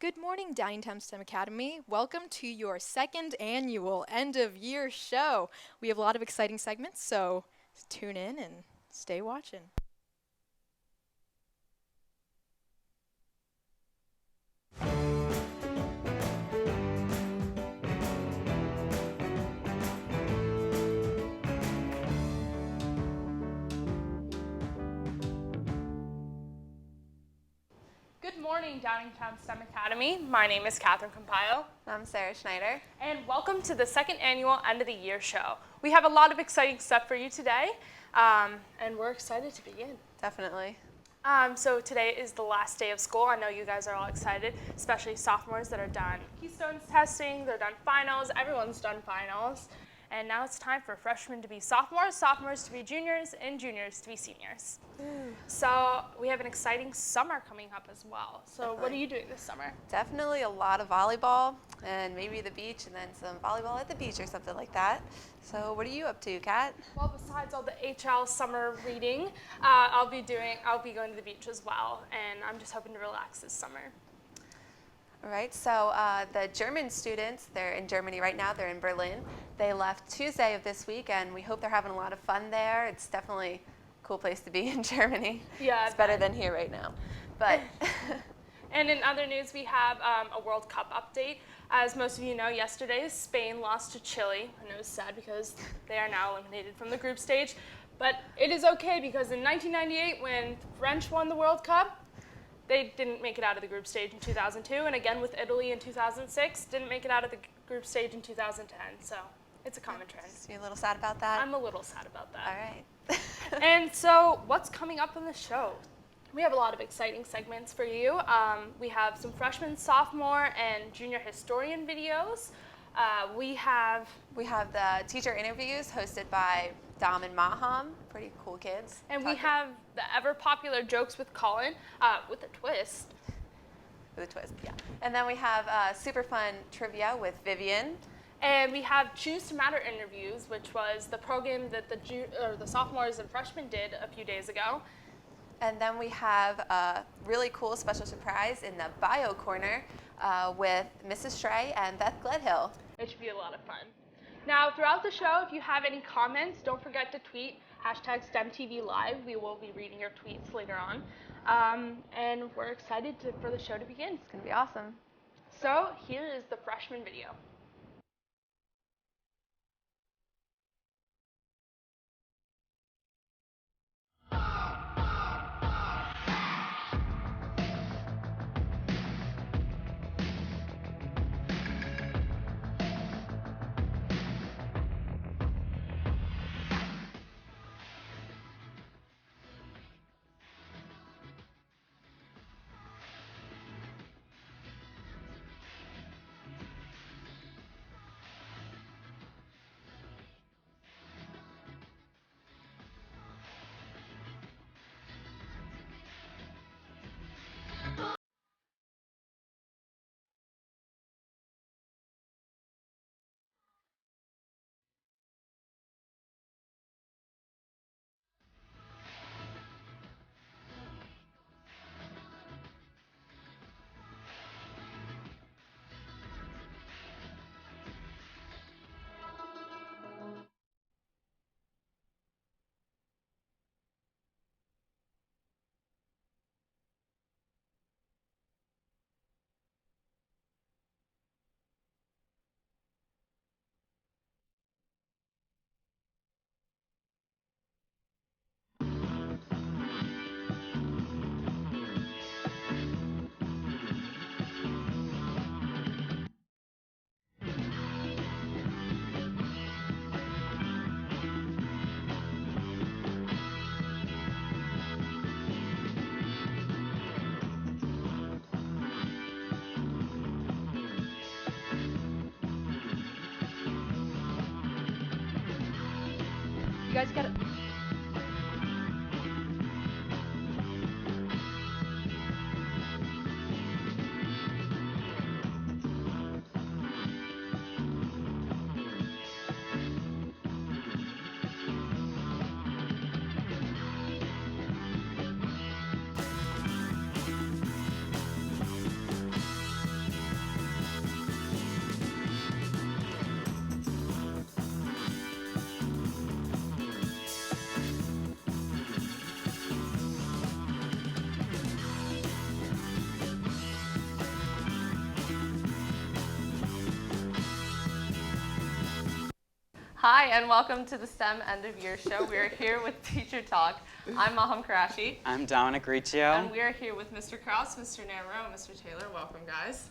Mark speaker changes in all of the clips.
Speaker 1: Good morning, Downtown STEM Academy. Welcome to your second annual end of year show. We have a lot of exciting segments, so tune in and stay watching.
Speaker 2: Good morning, Downingtown STEM Academy. My name is Catherine Campillo.
Speaker 3: I'm Sarah Schneider.
Speaker 2: And welcome to the second annual End of the Year show. We have a lot of exciting stuff for you today, and we're excited to begin.
Speaker 3: Definitely.
Speaker 2: So today is the last day of school. I know you guys are all excited, especially sophomores that are done Keystones testing, they're done finals, everyone's done finals. And now it's time for freshmen to be sophomores, sophomores to be juniors, and juniors to be seniors. So we have an exciting summer coming up as well. So
Speaker 3: Definitely.
Speaker 2: What are you doing this summer?
Speaker 3: Definitely a lot of volleyball and maybe the beach and then some volleyball at the beach or something like that. So what are you up to, Kat?
Speaker 2: Well, besides all the HL summer reading, I'll be going to the beach as well, and I'm just hoping to relax this summer.
Speaker 3: All right, so the German students, they're in Germany right now, they're in Berlin. They left Tuesday of this week, and we hope they're having a lot of fun there. It's definitely a cool place to be in Germany.
Speaker 2: Yeah,
Speaker 3: it's better than here right now. But
Speaker 2: And in other news, we have a World Cup update. As most of you know, yesterday Spain lost to Chile. I know it's sad because they are now eliminated from the group stage. But it is okay because in 1998, when French won the World Cup, they didn't make it out of the group stage in 2002. And again with Italy in 2006, didn't make it out of the group stage in 2010. So it's a common trend.
Speaker 3: So you're a little sad about that?
Speaker 2: I'm a little sad about that.
Speaker 3: All right.
Speaker 2: And so what's coming up in the show? We have a lot of exciting segments for you. We have some freshman, sophomore, and junior historian videos. We have
Speaker 3: the teacher interviews hosted by Dom and Maham, pretty cool kids.
Speaker 2: And we have the ever popular Jokes with Colin, with a twist.
Speaker 3: With a twist, yeah. And then we have super fun trivia with Vivian.
Speaker 2: And we have Choose to Matter interviews, which was the program that the sophomores and freshmen did a few days ago.
Speaker 3: And then we have a really cool special surprise in the bio corner with Mrs. Shrey and Beth Gledhill.
Speaker 2: It should be a lot of fun. Now, throughout the show, if you have any comments, don't forget to tweet #stemtvlive. We will be reading your tweets later on. And we're excited for the show to begin.
Speaker 3: It's going to be awesome.
Speaker 2: So here is the freshman video. You guys got it.
Speaker 3: Hi, and welcome to the STEM End of Year Show. We are here with Teacher Talk. I'm Maham Karashi.
Speaker 4: I'm Dominic Riccio.
Speaker 2: And we are here with Mr. Krause, Mr. Namro, and Mr. Taylor. Welcome, guys.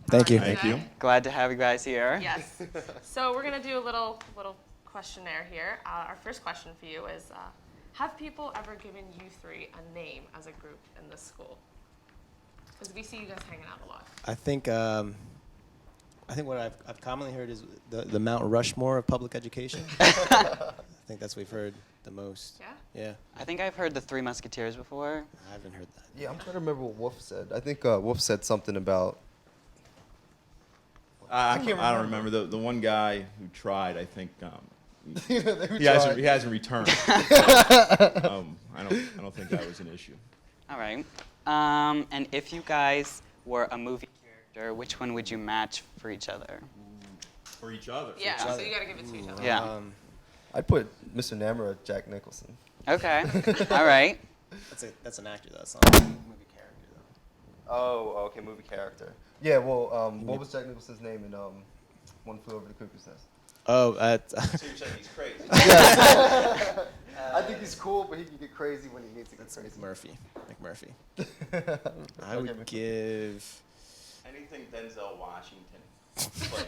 Speaker 5: Thank you.
Speaker 2: Thank you.
Speaker 4: Glad to have you guys here.
Speaker 2: Yes. So we're going to do a little questionnaire here. Our first question for you is, have people ever given you three a name as a group in this school? Because we see you guys hanging out a lot.
Speaker 5: I think what I've commonly heard is the Mount Rushmore of public education. I think that's what we've heard the most.
Speaker 2: Yeah?
Speaker 5: Yeah.
Speaker 4: I think I've heard the Three Musketeers before.
Speaker 5: I haven't heard that.
Speaker 6: Yeah, I'm trying to remember what Wolf said. I think Wolf said something about.
Speaker 7: I don't remember. The one guy who tried, I think, he
Speaker 6: tried.
Speaker 7: hasn't returned. I don't think that was an issue.
Speaker 4: All right. And if you guys were a movie character, which one would you match for each other?
Speaker 7: For each other.
Speaker 2: Yeah, so you got to give it to each other.
Speaker 4: Yeah.
Speaker 6: I'd put Mr. Namra as Jack Nicholson.
Speaker 4: Okay. All right.
Speaker 5: That's an actor though. It's not a movie character though.
Speaker 6: Oh, okay, movie character. Yeah, well, what was Jack Nicholson's name in One Flew Over the Cuckoo's Nest?
Speaker 5: Oh,
Speaker 7: So you're saying he's crazy.
Speaker 6: I think he's cool, but he can get crazy when he needs to get crazy.
Speaker 5: McMurphy. I would give.
Speaker 7: Anything Denzel Washington played.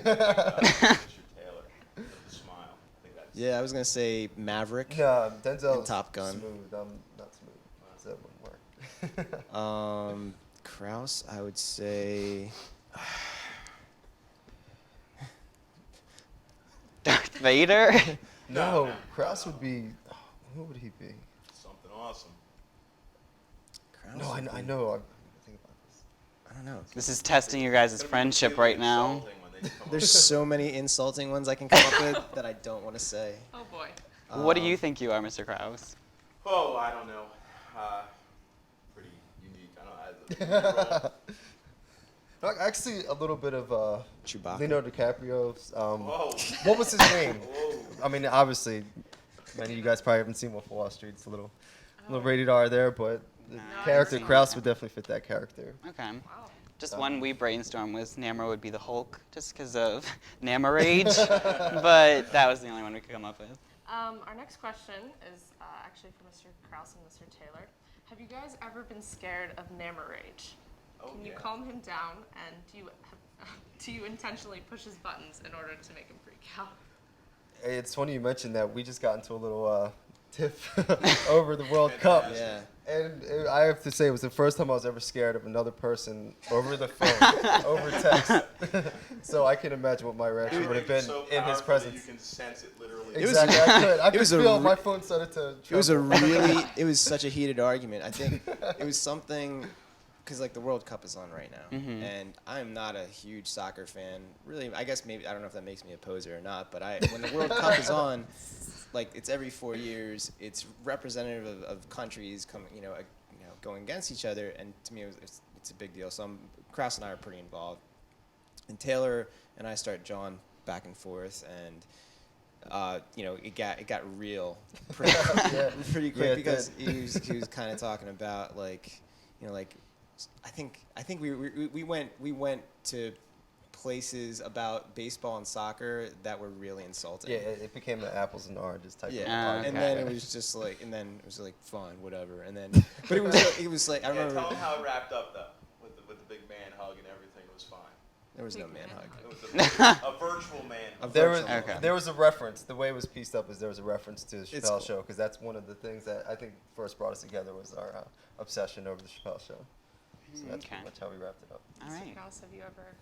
Speaker 7: Mr. Taylor. The smile. I think that's.
Speaker 5: Yeah, I was gonna say Maverick.
Speaker 6: No, Denzel's
Speaker 5: And Top Gun.
Speaker 6: smooth. I'm not smooth, so that wouldn't work.
Speaker 5: Krause, I would say.
Speaker 4: Darth Vader?
Speaker 6: No, Krause would be. Who would he be?
Speaker 7: Something awesome.
Speaker 5: Krause
Speaker 6: No,
Speaker 5: would
Speaker 6: I
Speaker 5: be-
Speaker 6: know. I think about this.
Speaker 5: I don't know.
Speaker 4: This is testing your guys' friendship right now.
Speaker 5: There's so many insulting ones I can come up with that I don't want to say.
Speaker 2: Oh, boy.
Speaker 4: What do you think you are, Mr. Krause?
Speaker 7: Oh, I don't know. Pretty unique. I don't know.
Speaker 6: Actually, a little bit of
Speaker 5: Chewbacca.
Speaker 6: Leonardo DiCaprio's.
Speaker 7: Whoa.
Speaker 6: What was his name?
Speaker 7: Whoa.
Speaker 6: I mean, obviously, many of you guys probably haven't seen Wolf of Wall Street. It's a little rated R there, but the
Speaker 4: No,
Speaker 2: I
Speaker 6: character
Speaker 2: haven't
Speaker 6: Krause
Speaker 4: seen
Speaker 6: would definitely fit that character.
Speaker 4: Okay.
Speaker 2: Wow.
Speaker 4: Just one we brainstormed was Namor would be the Hulk, just because of Namor rage. But that was the only one we could come up with.
Speaker 2: Our next question is actually for Mr. Krause and Mr. Taylor. Have you guys ever been scared of Namor rage?
Speaker 7: Oh,
Speaker 2: Can you
Speaker 7: yeah.
Speaker 2: calm him down, and do you intentionally push his buttons in order to make him freak out?
Speaker 6: Hey, it's funny you mentioned that. We just got into a little tiff over the World Cup.
Speaker 5: Yeah.
Speaker 6: And I have to say, it was the first time I was ever scared of another person over the phone, over text. So I can imagine what my reaction would have been
Speaker 7: So
Speaker 6: in his
Speaker 7: powerful that
Speaker 6: presence.
Speaker 7: You can sense it literally.
Speaker 5: It was-
Speaker 6: Exactly, I could. I
Speaker 5: it
Speaker 6: could
Speaker 5: was a
Speaker 6: feel
Speaker 5: re-
Speaker 6: my phone started to tremble.
Speaker 5: It was such a heated argument. I think it was something, because like the World Cup is on right now, and I'm not a huge soccer fan. Really, I guess maybe I don't know if that makes me a poser or not. But when the World Cup is on, like it's every 4 years. It's representative of countries coming, going against each other, and to me it's a big deal. So Krause and I are pretty involved, and Taylor and I start jawing back and forth, and it got real pretty, pretty quick
Speaker 6: Yeah, it
Speaker 5: because
Speaker 6: did.
Speaker 5: he was kind of talking about like I think we went to places about baseball and soccer that were really insulting.
Speaker 6: Yeah, it became the apples and oranges type
Speaker 5: Yeah,
Speaker 6: of
Speaker 4: Ah,
Speaker 5: and
Speaker 4: okay.
Speaker 5: then it was just like, fun, whatever, and then, but it was like I
Speaker 7: Yeah,
Speaker 5: remember
Speaker 7: tell them how it wrapped up though, with the big man hug and everything. It was fine.
Speaker 5: there was no
Speaker 2: Big
Speaker 5: man
Speaker 2: man
Speaker 5: hug.
Speaker 7: It was a virtual man hug.
Speaker 6: There was
Speaker 4: Okay.
Speaker 6: there was a reference. The way it was pieced up is there was a reference to the
Speaker 5: It's
Speaker 6: Chappelle
Speaker 5: cool.
Speaker 6: Show, because that's one of the things that I think first brought us together was our obsession over the Chappelle Show. So that's
Speaker 4: Okay.
Speaker 6: pretty much how we wrapped it up.
Speaker 4: All
Speaker 2: Mr.
Speaker 4: right.
Speaker 2: Krause, have you ever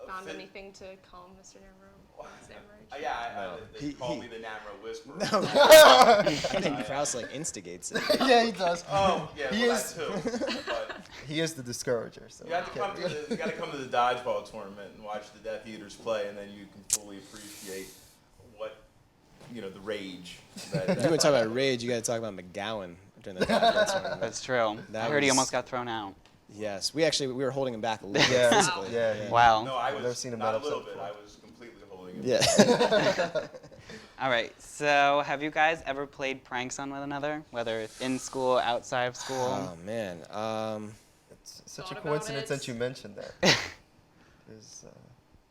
Speaker 2: found
Speaker 7: Fit-
Speaker 2: anything to calm Mr. Namro? Rage?
Speaker 7: Yeah, they
Speaker 5: He-
Speaker 7: call
Speaker 5: he-
Speaker 7: me the Namro Whisperer.
Speaker 5: No, I think Krause like instigates it.
Speaker 6: Yeah, he does.
Speaker 7: Oh, yeah,
Speaker 6: He
Speaker 7: well,
Speaker 6: is-
Speaker 7: that too. But
Speaker 6: He is the discourager. So
Speaker 7: you got to come to the dodgeball tournament and watch the Death Eaters play, and then you can fully appreciate what the rage.
Speaker 5: If you want to talk about rage, you got to talk about McGowan during the dodgeball tournament.
Speaker 4: That's true.
Speaker 5: That
Speaker 4: I heard he
Speaker 5: was-
Speaker 4: almost got thrown out.
Speaker 5: Yes, we were holding him back a little bit
Speaker 6: Yeah,
Speaker 5: physically.
Speaker 6: yeah.
Speaker 4: Wow.
Speaker 7: No, I
Speaker 6: I've never
Speaker 7: was
Speaker 6: seen him
Speaker 7: not
Speaker 6: that
Speaker 7: a little
Speaker 6: upset
Speaker 7: bit.
Speaker 6: before.
Speaker 7: I was completely holding him.
Speaker 5: Yeah.
Speaker 4: All right. So, have you guys ever played pranks on one another, whether it's in school, outside of school?
Speaker 5: Oh man.
Speaker 6: It's such
Speaker 2: Thought
Speaker 6: a
Speaker 2: about
Speaker 6: coincidence
Speaker 2: it.
Speaker 6: that you mentioned that. There's,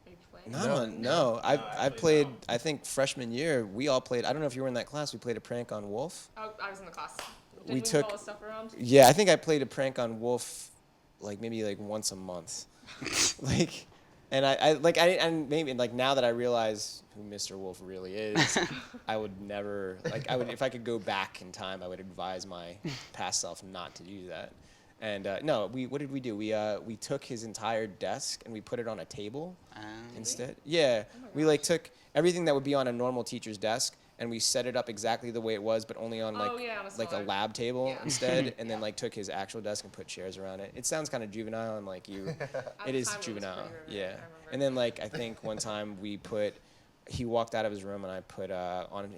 Speaker 2: Are you
Speaker 5: No. I played. I think freshman year we all played. I don't know if you were in that class. We played a prank on Wolf.
Speaker 2: Oh, I was in the class. Did
Speaker 5: We
Speaker 2: we
Speaker 5: took.
Speaker 2: move all the stuff around?
Speaker 5: Yeah, I think I played a prank on Wolf, like maybe like once a month, like, and and maybe like now that I realize who Mr. Wolf really is, I would never if I could go back in time, I would advise my past self not to do that. And no, what did we do? We took his entire desk and we put it on a table instead. Yeah, we like took everything that would be on a normal teacher's desk and we set it up exactly the way it was, but only on
Speaker 2: Oh, yeah, on a
Speaker 5: like a
Speaker 2: smaller-
Speaker 5: lab table
Speaker 2: Yeah.
Speaker 5: instead. And then like took his actual desk and put chairs around it. It sounds kind of juvenile and like you, it
Speaker 2: the
Speaker 5: is
Speaker 2: time, it was
Speaker 5: juvenile.
Speaker 2: pretty riveting,
Speaker 5: Yeah.
Speaker 2: I remember.
Speaker 5: And then like I think one time he walked out of his room and I put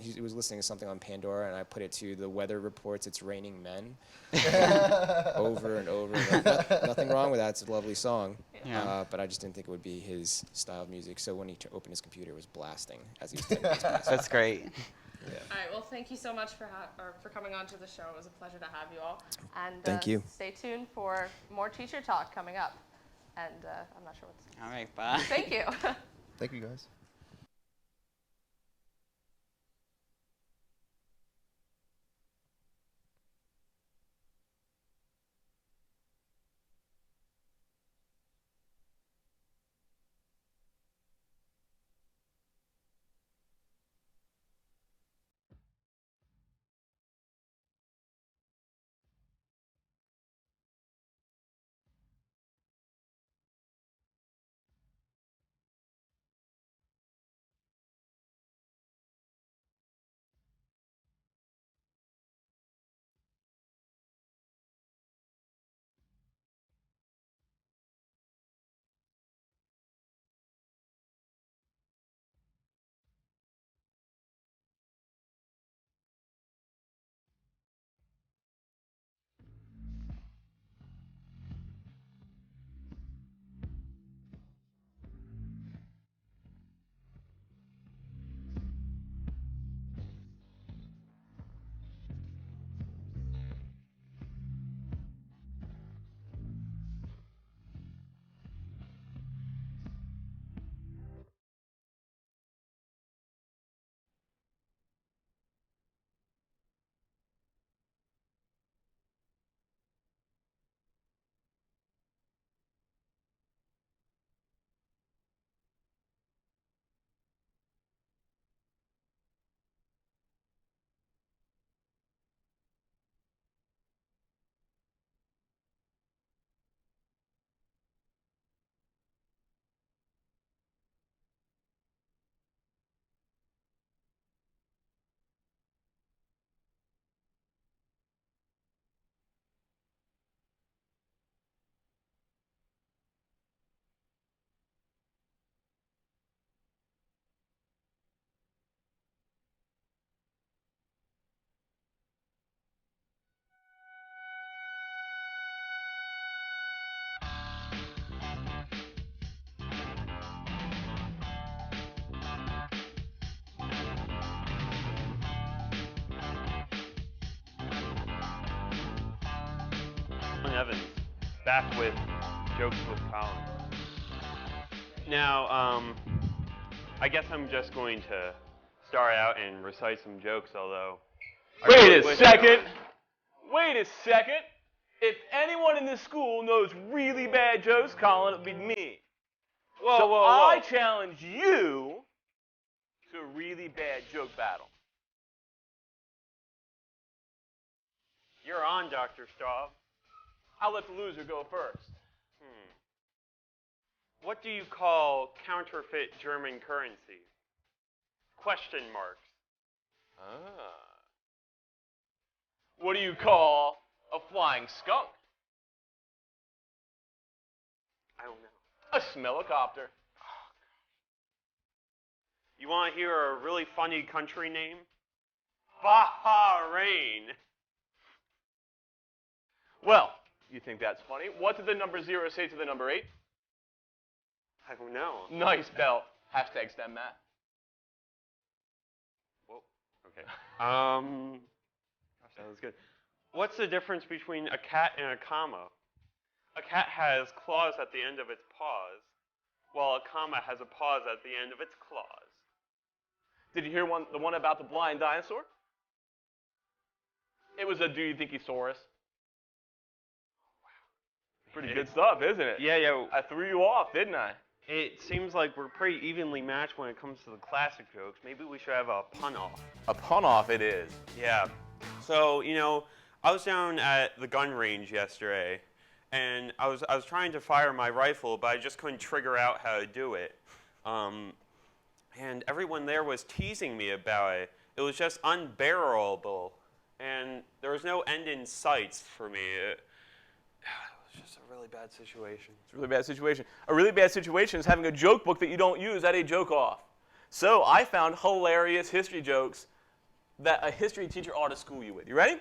Speaker 5: he was listening to something on Pandora and I put it to the weather reports, it's raining men, over and over. And over. Nothing wrong with that. It's a lovely song.
Speaker 4: Yeah.
Speaker 5: But I just didn't think it would be his style of music. So when he opened his computer, it was blasting as he was typing his password.
Speaker 4: That's great.
Speaker 2: All right. Well, thank you so much for coming on to the show. It was a pleasure to have you all.
Speaker 3: And
Speaker 5: Thank you.
Speaker 3: Stay tuned for more teacher talk coming up. And I'm not sure what's.
Speaker 4: All right, bye.
Speaker 3: Thank you.
Speaker 6: Thank you, guys.
Speaker 8: Evans, back with Jokes with Colin. Now, I guess I'm just going to start out and recite some jokes, although...
Speaker 9: Wait a second! Wait a second! If anyone in this school knows really bad jokes, Colin, it'll be me.
Speaker 8: Whoa.
Speaker 9: I challenge you to a really bad joke battle.
Speaker 8: You're on, Dr. Staub.
Speaker 9: I'll let the loser go first.
Speaker 8: What do you call counterfeit German currency? Question marks.
Speaker 9: What do you call a flying skunk?
Speaker 8: I don't know.
Speaker 9: A smellicopter.
Speaker 8: You want to hear a really funny country name? Bahrain.
Speaker 9: Well, you think that's funny? What did the number 0 say to the number 8?
Speaker 8: I don't know.
Speaker 9: Nice belt. Hashtag STEM math.
Speaker 8: Whoa. Okay. Gosh, that was good. What's the difference between a cat and a comma? A cat has claws at the end of its paws, while a comma has a pause at the end of its clause.
Speaker 9: Did you hear the one about the blind dinosaur? It was a do you think he saurus? Pretty good stuff, isn't it?
Speaker 8: Yeah.
Speaker 9: I threw you off, didn't I?
Speaker 8: It seems like we're pretty evenly matched when it comes to the classic jokes. Maybe we should have a pun off.
Speaker 9: A pun off it is.
Speaker 8: Yeah. So, I was down at the gun range yesterday, and I was trying to fire my rifle, but I just couldn't trigger out how to do it. And everyone there was teasing me about it. It was just unbearable, and there was no end in sight for me. It was just a really bad situation.
Speaker 9: It's a really bad situation. A really bad situation is having a joke book that you don't use at a joke off. So I found hilarious history jokes that a history teacher ought to school you with. You ready?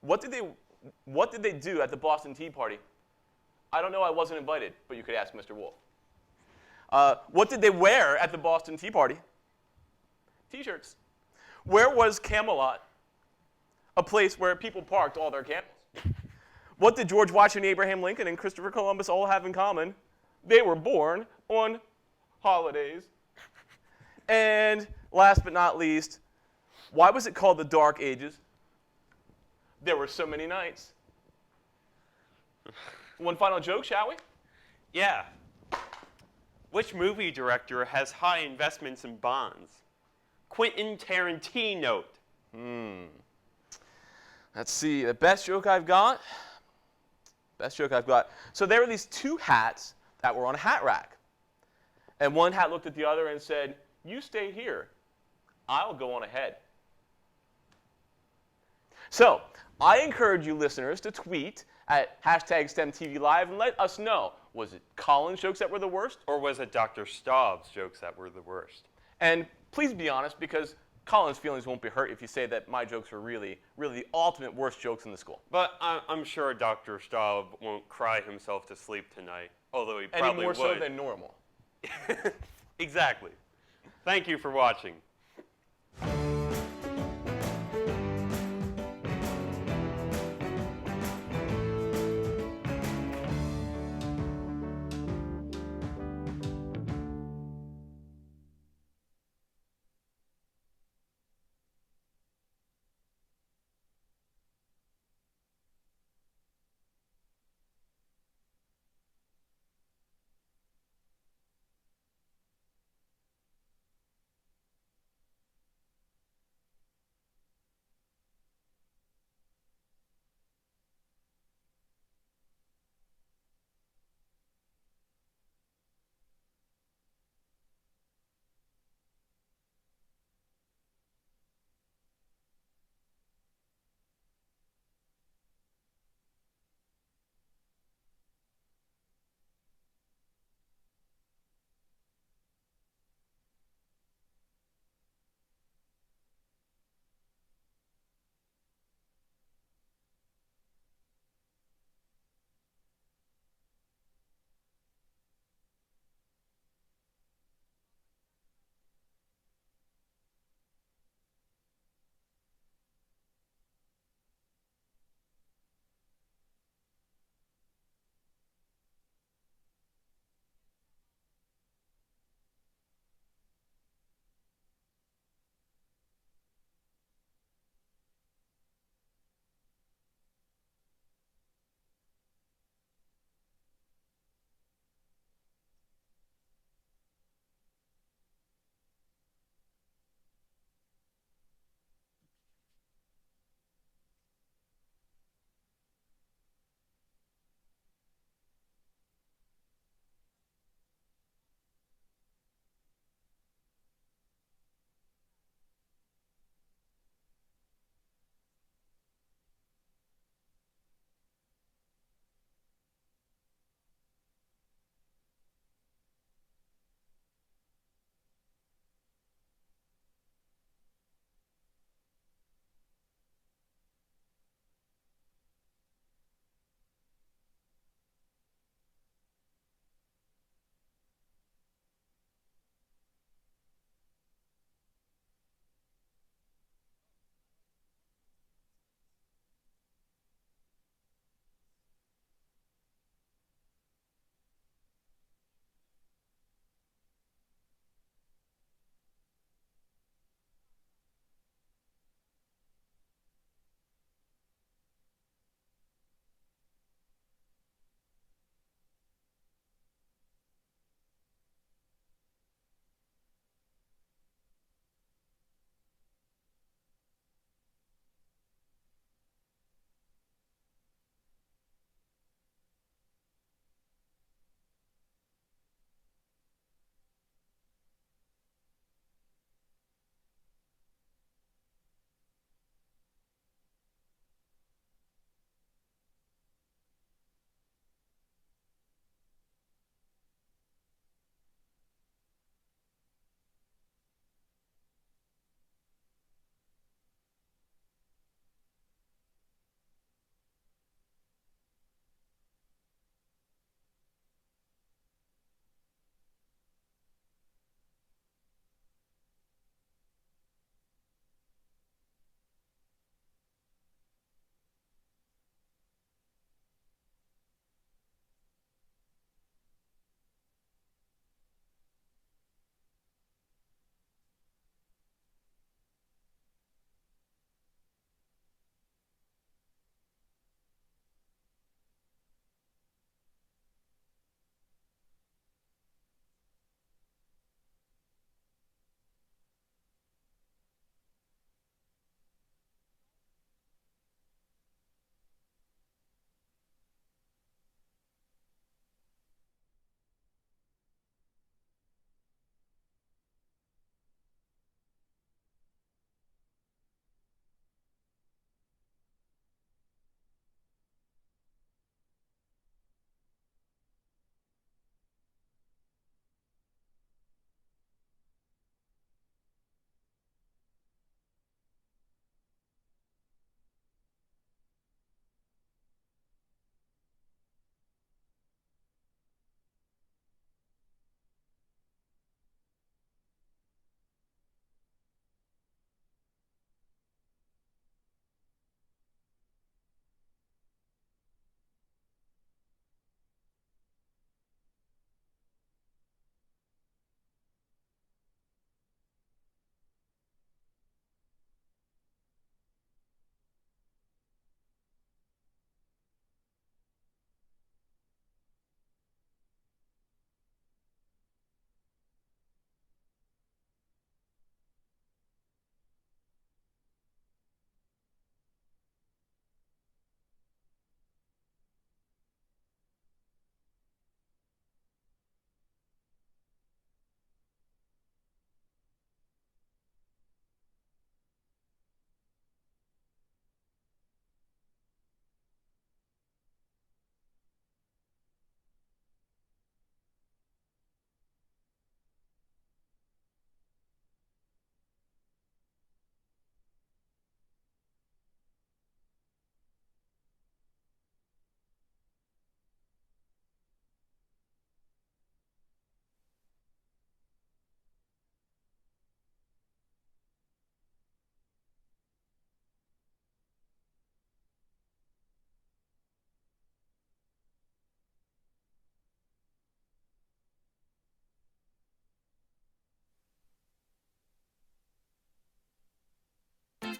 Speaker 9: What did they do at the Boston Tea Party? I don't know, I wasn't invited, but you could ask Mr. Wolf. What did they wear at the Boston Tea Party? T-shirts. Where was Camelot? A place where people parked all their camels. What did George Washington, Abraham Lincoln, and Christopher Columbus all have in common? They were born on holidays. And last but not least, why was it called the Dark Ages? There were so many nights. One final joke, shall we?
Speaker 8: Yeah. Which movie director has high investments in bonds? Quentin Tarantino.
Speaker 9: Let's see, the best joke I've got. So there were these two hats that were on a hat rack. And one hat looked at the other and said, "You stay here. I'll go on ahead." So I encourage you listeners to tweet at #StemTVLive and let us know, was it Colin's jokes that were the worst?
Speaker 8: Or was it Dr. Staub's jokes that were the worst?
Speaker 9: And please be honest, because Colin's feelings won't be hurt if you say that my jokes were really, really the ultimate worst jokes in the school.
Speaker 8: But I'm sure Dr. Staub won't cry himself to sleep tonight, although he probably
Speaker 9: Any more
Speaker 8: would.
Speaker 9: so than normal.
Speaker 8: Exactly. Thank you for watching.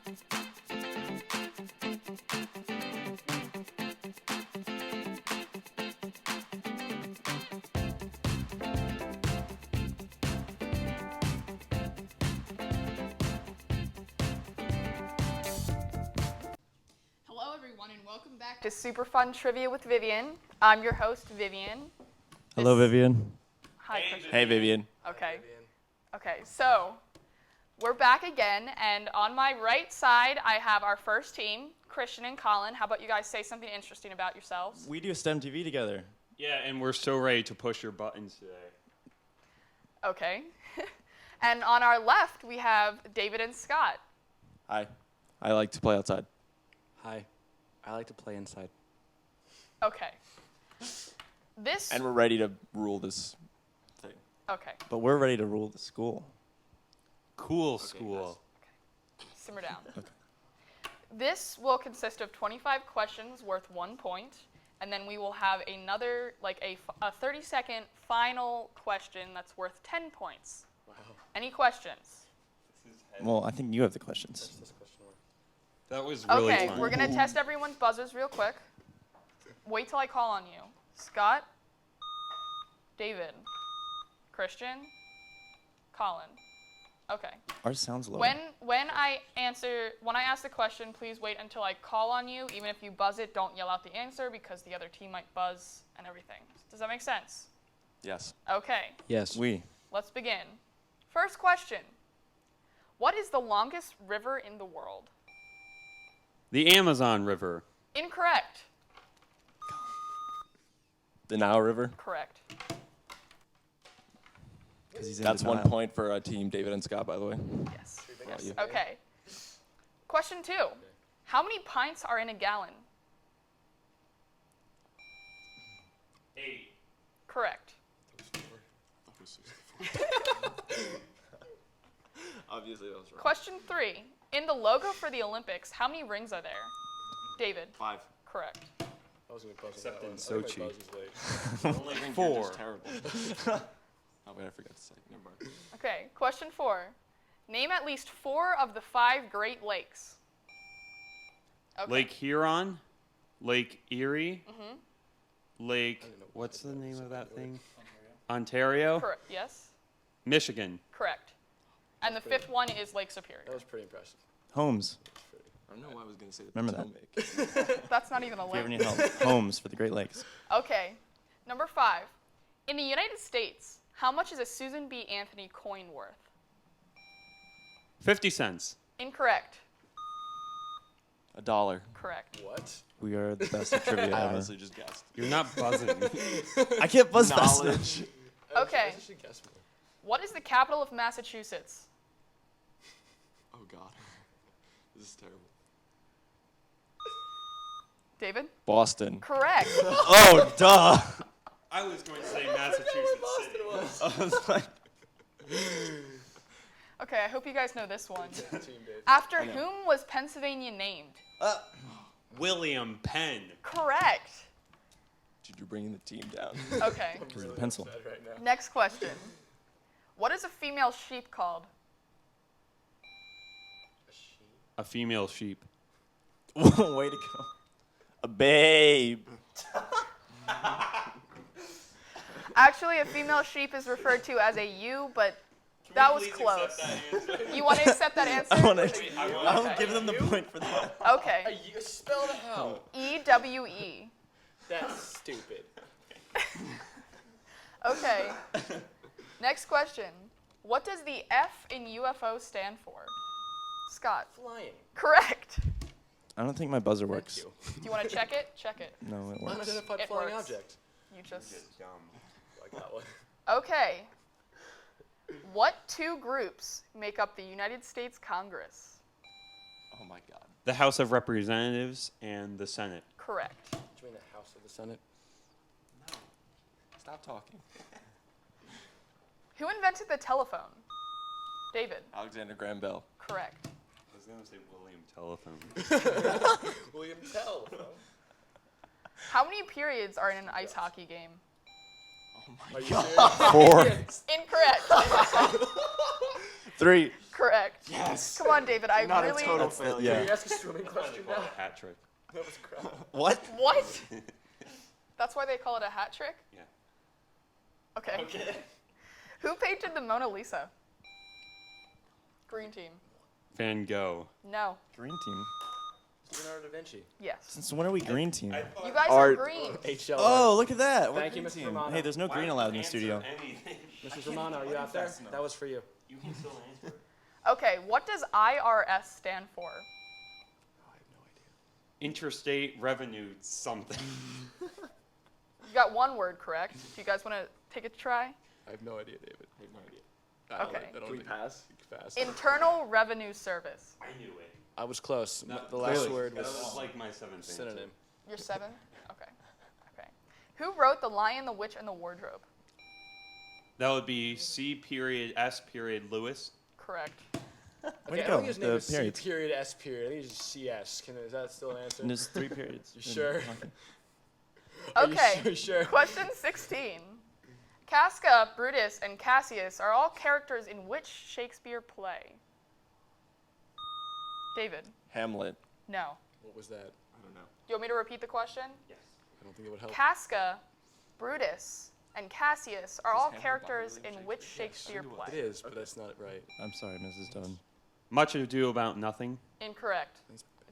Speaker 10: Hello, everyone, and welcome back to Super Fun Trivia with Vivian. I'm your host, Vivian.
Speaker 11: Hello, Vivian.
Speaker 10: Hi, Christian.
Speaker 11: Hey, Vivian.
Speaker 10: Okay. Okay, so we're back again, and on my right side, I have our first team, Christian and Colin. How about you guys say something interesting about yourselves?
Speaker 11: We do STEM TV together.
Speaker 8: Yeah, and we're so ready to push your buttons today.
Speaker 10: Okay. And on our left, we have David and Scott.
Speaker 11: Hi. I like to play outside.
Speaker 12: Hi. I like to play inside.
Speaker 10: Okay. This.
Speaker 11: And we're ready to rule this thing.
Speaker 10: Okay.
Speaker 11: But we're ready to rule the school.
Speaker 8: Cool school.
Speaker 10: Simmer down. Okay. This will consist of 25 questions worth 1 point, and then we will have another, like a 30-second final question that's worth 10 points. Wow. Any questions?
Speaker 11: Well, I think you have the questions.
Speaker 8: That was really
Speaker 10: okay,
Speaker 8: fun.
Speaker 10: we're going to test everyone's buzzers real quick. Wait till I call on you. Scott, David, Christian, Colin. Okay.
Speaker 11: Ours sounds low.
Speaker 10: When I ask the question, please wait until I call on you. Even if you buzz it, don't yell out the answer because the other team might buzz and everything. Does that make sense?
Speaker 11: Yes.
Speaker 10: Okay.
Speaker 12: Yes.
Speaker 10: Let's begin. First question. What is the longest river in the world?
Speaker 8: The Amazon River.
Speaker 10: Incorrect.
Speaker 11: The Nile River.
Speaker 10: Correct.
Speaker 11: That's 1 point for team David and Scott, by the way.
Speaker 10: Yes. Okay. Question 2. How many pints are in a gallon?
Speaker 8: 8.
Speaker 10: Correct.
Speaker 11: Obviously, that was wrong.
Speaker 10: Question 3. In the logo for the Olympics, how many rings are there? David.
Speaker 11: 5.
Speaker 10: Correct.
Speaker 6: I was going to buzz
Speaker 8: Except in
Speaker 6: that one.
Speaker 8: Sochi.
Speaker 11: Only
Speaker 8: 4.
Speaker 11: Terrible. Oh, wait, I forgot to say. Never mind.
Speaker 10: Okay, question 4. Name at least 4 of the 5 Great Lakes. Okay.
Speaker 8: Lake Huron, Lake Erie, Lake, what's the name of that thing? Ontario?
Speaker 10: Correct. Yes.
Speaker 8: Michigan.
Speaker 10: Correct. And the 5th one is Lake Superior.
Speaker 6: That was pretty impressive.
Speaker 11: Homes.
Speaker 6: I don't know why I was going to say
Speaker 11: Remember that.
Speaker 10: That's not even a
Speaker 11: If you ever
Speaker 10: lake.
Speaker 11: need help. Homes for the Great Lakes.
Speaker 10: Okay. Number 5. In the United States, how much is a Susan B. Anthony coin worth?
Speaker 8: 50 cents.
Speaker 10: Incorrect.
Speaker 11: $1.
Speaker 10: Correct.
Speaker 6: What?
Speaker 11: We are the best at trivia
Speaker 6: I
Speaker 11: ever.
Speaker 6: honestly just guessed.
Speaker 8: You're not buzzing.
Speaker 11: I can't buzz fast enough.
Speaker 6: Knowledge.
Speaker 10: Okay.
Speaker 6: I should guess more.
Speaker 10: What is the capital of Massachusetts?
Speaker 6: Oh, God. This is terrible.
Speaker 10: David?
Speaker 11: Boston.
Speaker 10: Correct.
Speaker 11: Oh, duh.
Speaker 8: I was going to say Massachusetts City.
Speaker 11: I was like,
Speaker 10: Okay, I hope you guys know this one. After whom was Pennsylvania named?
Speaker 8: William Penn.
Speaker 10: Correct.
Speaker 11: dude, you're bringing the team down.
Speaker 10: Okay.
Speaker 11: Because of the pencil.
Speaker 6: Right now.
Speaker 10: Next question. What is a female sheep called?
Speaker 8: A female sheep.
Speaker 11: Way to go. A babe.
Speaker 10: Actually, a female sheep is referred to as a ewe, but that was close. You want to accept that answer?
Speaker 11: I'll give them the point for that.
Speaker 10: Okay.
Speaker 6: Spell it out.
Speaker 10: EWE.
Speaker 6: That's stupid.
Speaker 10: Okay. Next question. What does the F in UFO stand for? Scott.
Speaker 6: Flying.
Speaker 10: Correct.
Speaker 11: I don't think my buzzer works.
Speaker 10: Do you want to check it? Check it.
Speaker 11: No, it works.
Speaker 6: Unidentified
Speaker 10: It
Speaker 6: flying
Speaker 10: works.
Speaker 6: object.
Speaker 10: You just.
Speaker 6: Like that one.
Speaker 10: Okay. What two groups make up the United States Congress?
Speaker 6: Oh my God.
Speaker 8: The House of Representatives and the Senate.
Speaker 10: Correct.
Speaker 6: Do you mean the House of the Senate?
Speaker 11: No. Stop talking.
Speaker 10: Who invented the telephone? David.
Speaker 11: Alexander Graham Bell.
Speaker 10: Correct.
Speaker 8: I was going to say William Telephone.
Speaker 6: William Tell.
Speaker 10: How many periods are in an ice hockey game?
Speaker 11: Oh
Speaker 6: Are
Speaker 11: my
Speaker 6: you
Speaker 11: God.
Speaker 6: serious?
Speaker 11: 4.
Speaker 10: Incorrect.
Speaker 11: 3.
Speaker 10: Correct.
Speaker 11: Yes. Yes.
Speaker 10: Come on, David. I
Speaker 11: Not
Speaker 10: really.
Speaker 11: a total failure.
Speaker 6: Yeah.
Speaker 9: You ask a swimming question now?
Speaker 8: Hat trick.
Speaker 9: That was crap.
Speaker 11: What?
Speaker 10: What? That's why they call it a hat trick?
Speaker 8: Yeah.
Speaker 10: Okay. Who painted the Mona Lisa? Green team.
Speaker 8: Van Gogh.
Speaker 10: No.
Speaker 12: Green team.
Speaker 9: Leonardo da Vinci.
Speaker 10: Yes.
Speaker 12: Since when are we green team?
Speaker 10: You guys
Speaker 12: Art.
Speaker 10: are green.
Speaker 9: HL.
Speaker 12: Oh, look at that. We're
Speaker 9: Thank you,
Speaker 12: green
Speaker 9: Mrs.
Speaker 12: team.
Speaker 9: Romano.
Speaker 12: Hey, there's no green allowed in the studio.
Speaker 9: Mrs. Romano, are you out there? That was for you.
Speaker 8: You can still answer.
Speaker 10: Okay, what does IRS stand for?
Speaker 8: Interstate revenue something.
Speaker 10: You got one word correct. Do you guys want to take a try?
Speaker 11: I have no idea, David. I have no idea.
Speaker 10: Okay.
Speaker 11: I don't
Speaker 9: Can we
Speaker 11: think-
Speaker 9: pass?
Speaker 11: Pass.
Speaker 10: Internal Revenue Service.
Speaker 8: I knew it.
Speaker 9: I was close.
Speaker 8: No,
Speaker 9: The last
Speaker 8: clearly.
Speaker 9: word
Speaker 8: That
Speaker 9: was
Speaker 8: was like my seventh
Speaker 9: synonym.
Speaker 8: answer.
Speaker 10: You're 7? Okay. Okay. Who wrote The Lion, the Witch, and the Wardrobe?
Speaker 8: That would be C period S period Lewis.
Speaker 10: Correct.
Speaker 12: Way
Speaker 9: Okay,
Speaker 12: to
Speaker 9: I
Speaker 12: go.
Speaker 9: think his name
Speaker 12: The
Speaker 9: is C
Speaker 12: periods.
Speaker 9: period S period. I think it's just CS. Is that still an answer?
Speaker 12: And there's 3 periods.
Speaker 9: You sure?
Speaker 12: Okay.
Speaker 9: Are you
Speaker 10: Okay.
Speaker 9: sure?
Speaker 10: Question 16. Casca, Brutus, and Cassius are all characters in which Shakespeare play? David.
Speaker 12: Hamlet.
Speaker 10: No.
Speaker 9: What was that?
Speaker 11: I don't know.
Speaker 10: Do you want me to repeat the question?
Speaker 9: I don't think it would help.
Speaker 10: Casca, Brutus, and Cassius are all
Speaker 11: Hamlet
Speaker 10: characters
Speaker 11: about
Speaker 10: in
Speaker 11: William
Speaker 10: which
Speaker 11: Shakespeare?
Speaker 10: Shakespeare
Speaker 9: It
Speaker 10: play?
Speaker 9: is, but that's not right.
Speaker 12: I'm sorry, Mrs. Dunn.
Speaker 8: Much ado about nothing.
Speaker 10: Incorrect.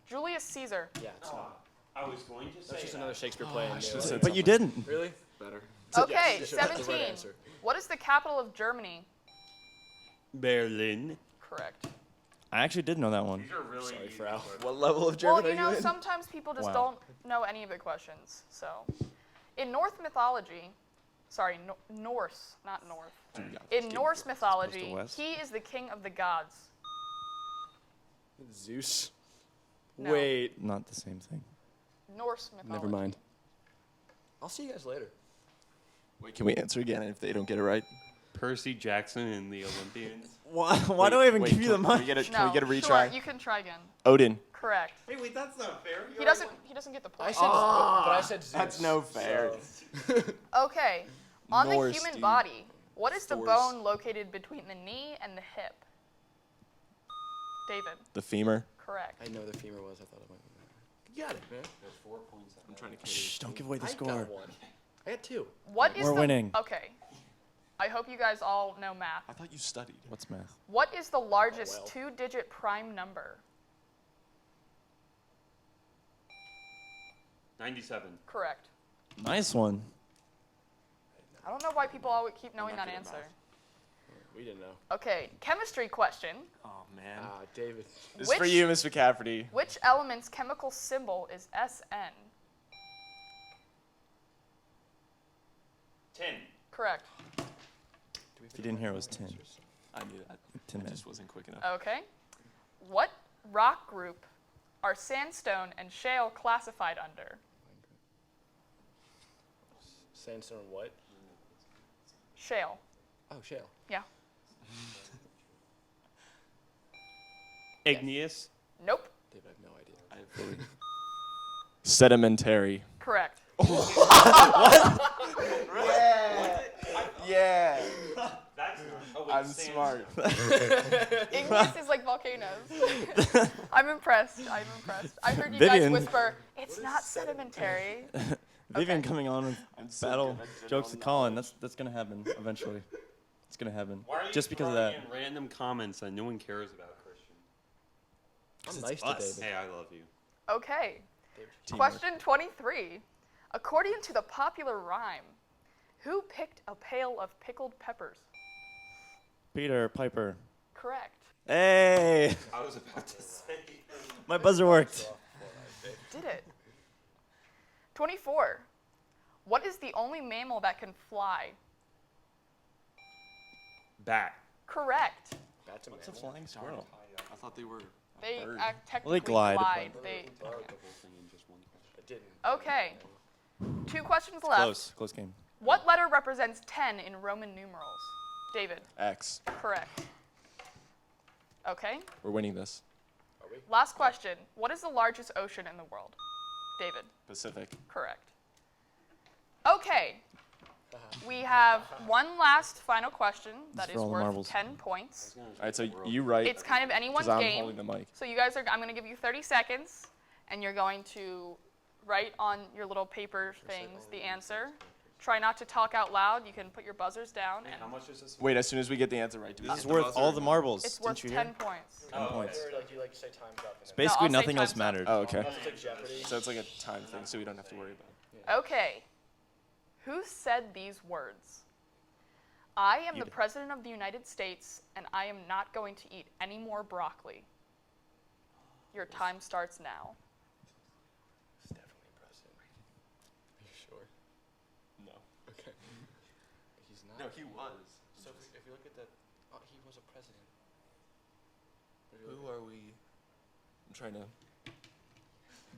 Speaker 10: Julius Caesar.
Speaker 9: Yeah, it's not.
Speaker 8: I was going to say
Speaker 9: That's just another Shakespeare play. I knew.
Speaker 11: said
Speaker 12: But you didn't.
Speaker 9: Really?
Speaker 11: Better.
Speaker 10: Okay,
Speaker 9: you should have the right
Speaker 10: 17.
Speaker 9: answer.
Speaker 10: What is the capital of Germany?
Speaker 8: Berlin.
Speaker 10: Correct.
Speaker 12: I actually did know that one.
Speaker 8: These are really
Speaker 9: Sorry,
Speaker 8: easy
Speaker 9: Frau.
Speaker 8: questions.
Speaker 6: What level of German
Speaker 10: Well, you
Speaker 6: are
Speaker 10: know,
Speaker 6: you in?
Speaker 10: sometimes people just
Speaker 12: Wow.
Speaker 10: don't know any of the questions. So, in Norse mythology, sorry, Norse, not North. In Norse mythology,
Speaker 12: west.
Speaker 10: he is the king of the gods.
Speaker 9: Zeus.
Speaker 10: No.
Speaker 9: Wait.
Speaker 12: Not the same thing.
Speaker 10: Norse mythology.
Speaker 9: Never mind. I'll see you guys later.
Speaker 11: Wait, can we answer again if they don't get it right?
Speaker 8: Percy Jackson and the Olympians.
Speaker 12: Why do I even give you the
Speaker 11: Can
Speaker 12: money?
Speaker 11: we get a,
Speaker 10: No,
Speaker 11: can we get a
Speaker 10: sure,
Speaker 11: retry?
Speaker 10: you can try again.
Speaker 11: Odin.
Speaker 10: Correct.
Speaker 8: Wait, that's not fair.
Speaker 10: He doesn't get the
Speaker 9: I
Speaker 10: point.
Speaker 9: said, but I said Zeus.
Speaker 11: That's no fair.
Speaker 9: so-
Speaker 10: Okay. On the
Speaker 11: Norse,
Speaker 10: human
Speaker 11: dude.
Speaker 10: body, what is the
Speaker 11: Thor's.
Speaker 10: bone located between the knee and the hip? David.
Speaker 11: The femur.
Speaker 10: Correct.
Speaker 9: I know the femur was. I thought it might be that. You got it, man.
Speaker 8: There's 4 points.
Speaker 11: I'm trying to
Speaker 12: Shh, don't give away the
Speaker 9: I
Speaker 12: score.
Speaker 9: got one. I had 2.
Speaker 10: What is
Speaker 12: We're
Speaker 10: the
Speaker 12: winning.
Speaker 10: Okay. I hope you guys all know math.
Speaker 11: I thought you studied.
Speaker 12: What's math?
Speaker 10: What is the largest
Speaker 9: well.
Speaker 10: two-digit prime number?
Speaker 8: 97.
Speaker 10: Correct.
Speaker 12: Nice one.
Speaker 10: I don't know why people always keep knowing
Speaker 11: not
Speaker 10: that
Speaker 11: good at
Speaker 10: answer.
Speaker 9: We didn't know.
Speaker 10: Okay, chemistry question.
Speaker 11: Oh man.
Speaker 9: David.
Speaker 11: This is for you, Miss McCafferty.
Speaker 10: Which element's chemical symbol is SN?
Speaker 8: 10.
Speaker 10: Correct.
Speaker 12: If you didn't hear, it was 10.
Speaker 11: I knew that.
Speaker 12: Tin
Speaker 11: I
Speaker 12: Man.
Speaker 11: just wasn't quick enough.
Speaker 10: Okay. What rock group are sandstone and shale classified under?
Speaker 9: Sandstone what?
Speaker 10: Shale.
Speaker 9: Oh, shale.
Speaker 10: Yeah.
Speaker 8: Igneous.
Speaker 10: Nope.
Speaker 9: David, I have no idea.
Speaker 11: I have really sedimentary.
Speaker 10: Correct.
Speaker 11: Yeah.
Speaker 8: That's not.
Speaker 11: I'm smart.
Speaker 10: Igneous is like volcanoes. I'm impressed. I'm impressed. I heard you
Speaker 12: Vivian.
Speaker 10: guys whisper, it's not sedimentary.
Speaker 12: Vivian
Speaker 10: Okay.
Speaker 12: coming on with
Speaker 11: so
Speaker 12: battle
Speaker 11: good at
Speaker 12: jokes to
Speaker 11: general
Speaker 12: Colin. That's gonna happen eventually. It's gonna happen.
Speaker 8: Why are you
Speaker 12: Just because of
Speaker 8: throwing
Speaker 12: that.
Speaker 8: in random comments that no one cares about, Christian?
Speaker 9: I'm
Speaker 12: it's
Speaker 9: nice to
Speaker 12: us.
Speaker 9: David.
Speaker 8: Hey, I love you.
Speaker 10: Okay.
Speaker 12: Teamwork.
Speaker 10: Question 23. According to the popular rhyme, who picked a pail of pickled peppers?
Speaker 12: Peter Piper.
Speaker 10: Correct.
Speaker 12: Hey,
Speaker 8: I was about to say.
Speaker 12: my buzzer worked.
Speaker 10: Did it. 24. What is the only mammal that can fly?
Speaker 8: Bat.
Speaker 10: Correct.
Speaker 9: That's a
Speaker 12: What's a
Speaker 9: mammal.
Speaker 12: flying squirrel?
Speaker 11: I thought they were.
Speaker 10: They
Speaker 11: bird.
Speaker 10: technically
Speaker 12: glide, but-
Speaker 10: glide. They,
Speaker 8: The whole thing in just one question.
Speaker 9: I didn't.
Speaker 10: okay. 2 questions left.
Speaker 12: Close game.
Speaker 10: What letter represents 10 in Roman numerals? David.
Speaker 11: X.
Speaker 10: Correct. Okay.
Speaker 11: We're winning this.
Speaker 10: Last question. What is the largest ocean in the world? David.
Speaker 11: Pacific.
Speaker 10: Correct. Okay. We have one last final question that
Speaker 12: for
Speaker 10: is
Speaker 12: all the
Speaker 10: worth
Speaker 12: marbles.
Speaker 10: 10 points.
Speaker 6: All right, so you write.
Speaker 10: It's kind of anyone's
Speaker 6: 'cause I'm
Speaker 10: game.
Speaker 6: holding the mic.
Speaker 10: So you guys are, I'm going to give you 30 seconds, and you're going to write on your little paper things the answer. Try not to talk out loud. You can put your buzzers down. And
Speaker 8: How much is this?
Speaker 6: Wait, as soon as we get the answer right, do we
Speaker 12: This is
Speaker 6: get the
Speaker 12: worth
Speaker 6: buzzer
Speaker 12: all
Speaker 6: or
Speaker 12: the
Speaker 6: no?
Speaker 12: marbles.
Speaker 10: it's worth
Speaker 12: Didn't you hear?
Speaker 10: 10 points.
Speaker 12: 10 points.
Speaker 13: Like you like to say time's up.
Speaker 12: It's basically
Speaker 10: I'll say
Speaker 12: nothing else
Speaker 10: time's up.
Speaker 12: mattered.
Speaker 6: Oh, okay.
Speaker 13: It's like Jeopardy.
Speaker 6: So it's like a time thing, so we don't have to worry about it.
Speaker 10: Okay. Who said these words? I am the President of the United States, and I am not going to eat any more broccoli. Your time starts now.
Speaker 13: It's definitely President Reagan. Are you sure?
Speaker 6: No.
Speaker 13: Okay. He's not.
Speaker 6: No, he was.
Speaker 13: So if you look at the, oh, he was a president.
Speaker 6: Who are we? I'm trying to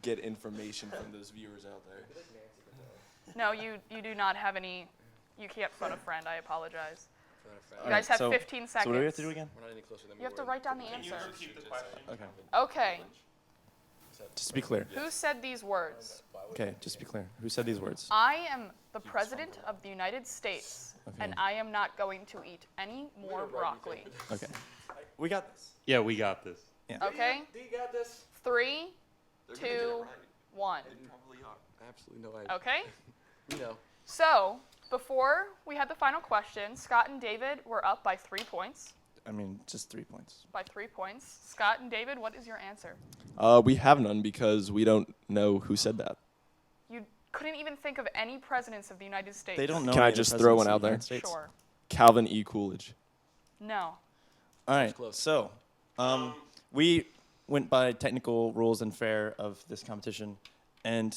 Speaker 6: get information from those viewers out there.
Speaker 10: No, you do not have any. You can't phone a friend. I apologize. You
Speaker 12: Alright,
Speaker 10: guys have
Speaker 12: so-
Speaker 10: 15 seconds.
Speaker 12: So what do we have to do again?
Speaker 13: We're not any closer than we
Speaker 10: You have to
Speaker 13: were.
Speaker 10: write down the
Speaker 8: Can you
Speaker 10: answer.
Speaker 8: repeat the question?
Speaker 12: Okay.
Speaker 10: Okay.
Speaker 12: Just to be clear.
Speaker 10: Who said these words?
Speaker 12: Okay, just to be clear. Who said these words?
Speaker 10: I am the President of the United States,
Speaker 12: Okay.
Speaker 10: and I am not going to eat any more broccoli.
Speaker 12: Okay. We got this.
Speaker 8: Yeah, we got this.
Speaker 10: Okay?
Speaker 13: Do you got this?
Speaker 10: 3, 2, 1.
Speaker 6: Probably are.
Speaker 13: Absolutely no idea.
Speaker 10: Okay?
Speaker 13: You know.
Speaker 10: So, before we had the final question, Scott and David were up by 3 points.
Speaker 12: I mean, just 3 points.
Speaker 10: By 3 points. Scott and David, what is your answer?
Speaker 6: We have none because we don't know who said that.
Speaker 10: You couldn't even think of any presidents of the United States.
Speaker 12: They don't know.
Speaker 6: Can I
Speaker 12: any of the
Speaker 6: just throw one
Speaker 12: presidents of
Speaker 6: out
Speaker 12: the
Speaker 6: there?
Speaker 12: United States.
Speaker 10: Sure.
Speaker 6: Calvin E. Coolidge.
Speaker 10: No.
Speaker 12: All right.
Speaker 13: close.
Speaker 12: So, we went by technical rules and fair of this competition, and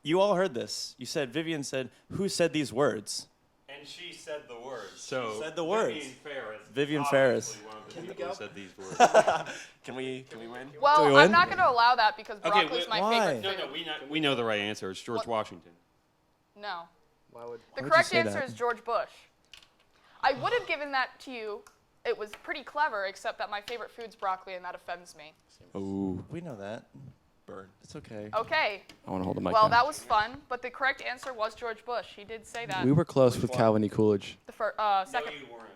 Speaker 12: you all heard this. You said Vivian said, "Who said these words?"
Speaker 8: And she said the words. So
Speaker 12: said the words.
Speaker 8: Vivian Ferris.
Speaker 12: Vivian
Speaker 8: is
Speaker 12: Ferris.
Speaker 8: obviously one of the people who said these words.
Speaker 6: Can we win?
Speaker 10: Well,
Speaker 12: we
Speaker 10: I'm
Speaker 12: win?
Speaker 10: not going to allow that because
Speaker 8: Okay,
Speaker 10: broccoli's my
Speaker 12: why?
Speaker 10: favorite
Speaker 8: No,
Speaker 10: food.
Speaker 8: we know the right answer. It's George
Speaker 10: What?
Speaker 8: Washington.
Speaker 10: No.
Speaker 13: Why would?
Speaker 10: The
Speaker 12: would you
Speaker 10: correct
Speaker 12: say
Speaker 10: answer
Speaker 12: that?
Speaker 10: is George Bush. I would have given that to you. It was pretty clever, except that my favorite food's broccoli, and that offends me.
Speaker 6: Oh,
Speaker 12: We know that.
Speaker 6: burn.
Speaker 12: It's okay.
Speaker 10: Okay.
Speaker 13: I want to hold the mic.
Speaker 10: Well,
Speaker 13: down.
Speaker 10: that was fun, but the correct answer was George Bush. He did say that.
Speaker 13: We were close with Calvin E. Coolidge.
Speaker 10: The second,
Speaker 8: No, you weren't.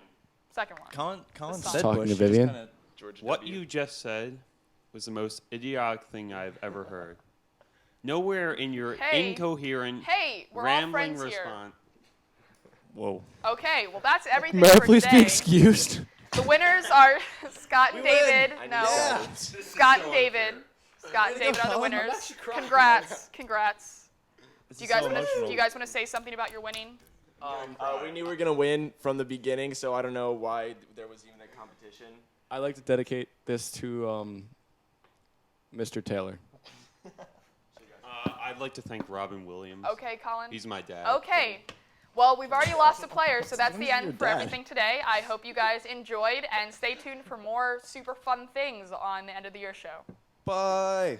Speaker 10: second one.
Speaker 12: Colin
Speaker 10: song.
Speaker 12: said
Speaker 13: Talking
Speaker 12: Bush.
Speaker 13: to
Speaker 12: He just
Speaker 13: Vivian?
Speaker 12: kinda-
Speaker 6: George
Speaker 8: What
Speaker 6: W.
Speaker 8: you just said was the most idiotic thing I've ever heard. Nowhere in your
Speaker 10: Hey.
Speaker 8: incoherent,
Speaker 10: Hey, we're all
Speaker 8: rambling
Speaker 10: friends here.
Speaker 8: response.
Speaker 12: Whoa.
Speaker 10: Okay, well that's everything
Speaker 13: May I
Speaker 10: for
Speaker 13: please
Speaker 10: today.
Speaker 13: be excused?
Speaker 10: The winners are Scott and David. No,
Speaker 12: Yeah.
Speaker 10: Scott and David. Scott and David are the
Speaker 12: Colin. I'm
Speaker 10: winners. Congrats, congrats.
Speaker 12: This
Speaker 10: Do you
Speaker 12: is
Speaker 10: guys
Speaker 12: so
Speaker 10: want to?
Speaker 12: emotional.
Speaker 10: Do you guys want to say something about your winning?
Speaker 14: We knew we were gonna win from the beginning, so I don't know why there was even a competition.
Speaker 13: I'd like to dedicate this to Mr. Taylor.
Speaker 8: I'd like to thank Robin Williams.
Speaker 10: Okay, Colin.
Speaker 8: He's my dad.
Speaker 10: Okay. Well, we've already lost a player, so that's
Speaker 12: When
Speaker 10: the
Speaker 12: is your
Speaker 10: end for
Speaker 12: dad?
Speaker 10: everything today. I hope you guys enjoyed, and stay tuned for more super fun things on the end of the year show.
Speaker 12: Bye.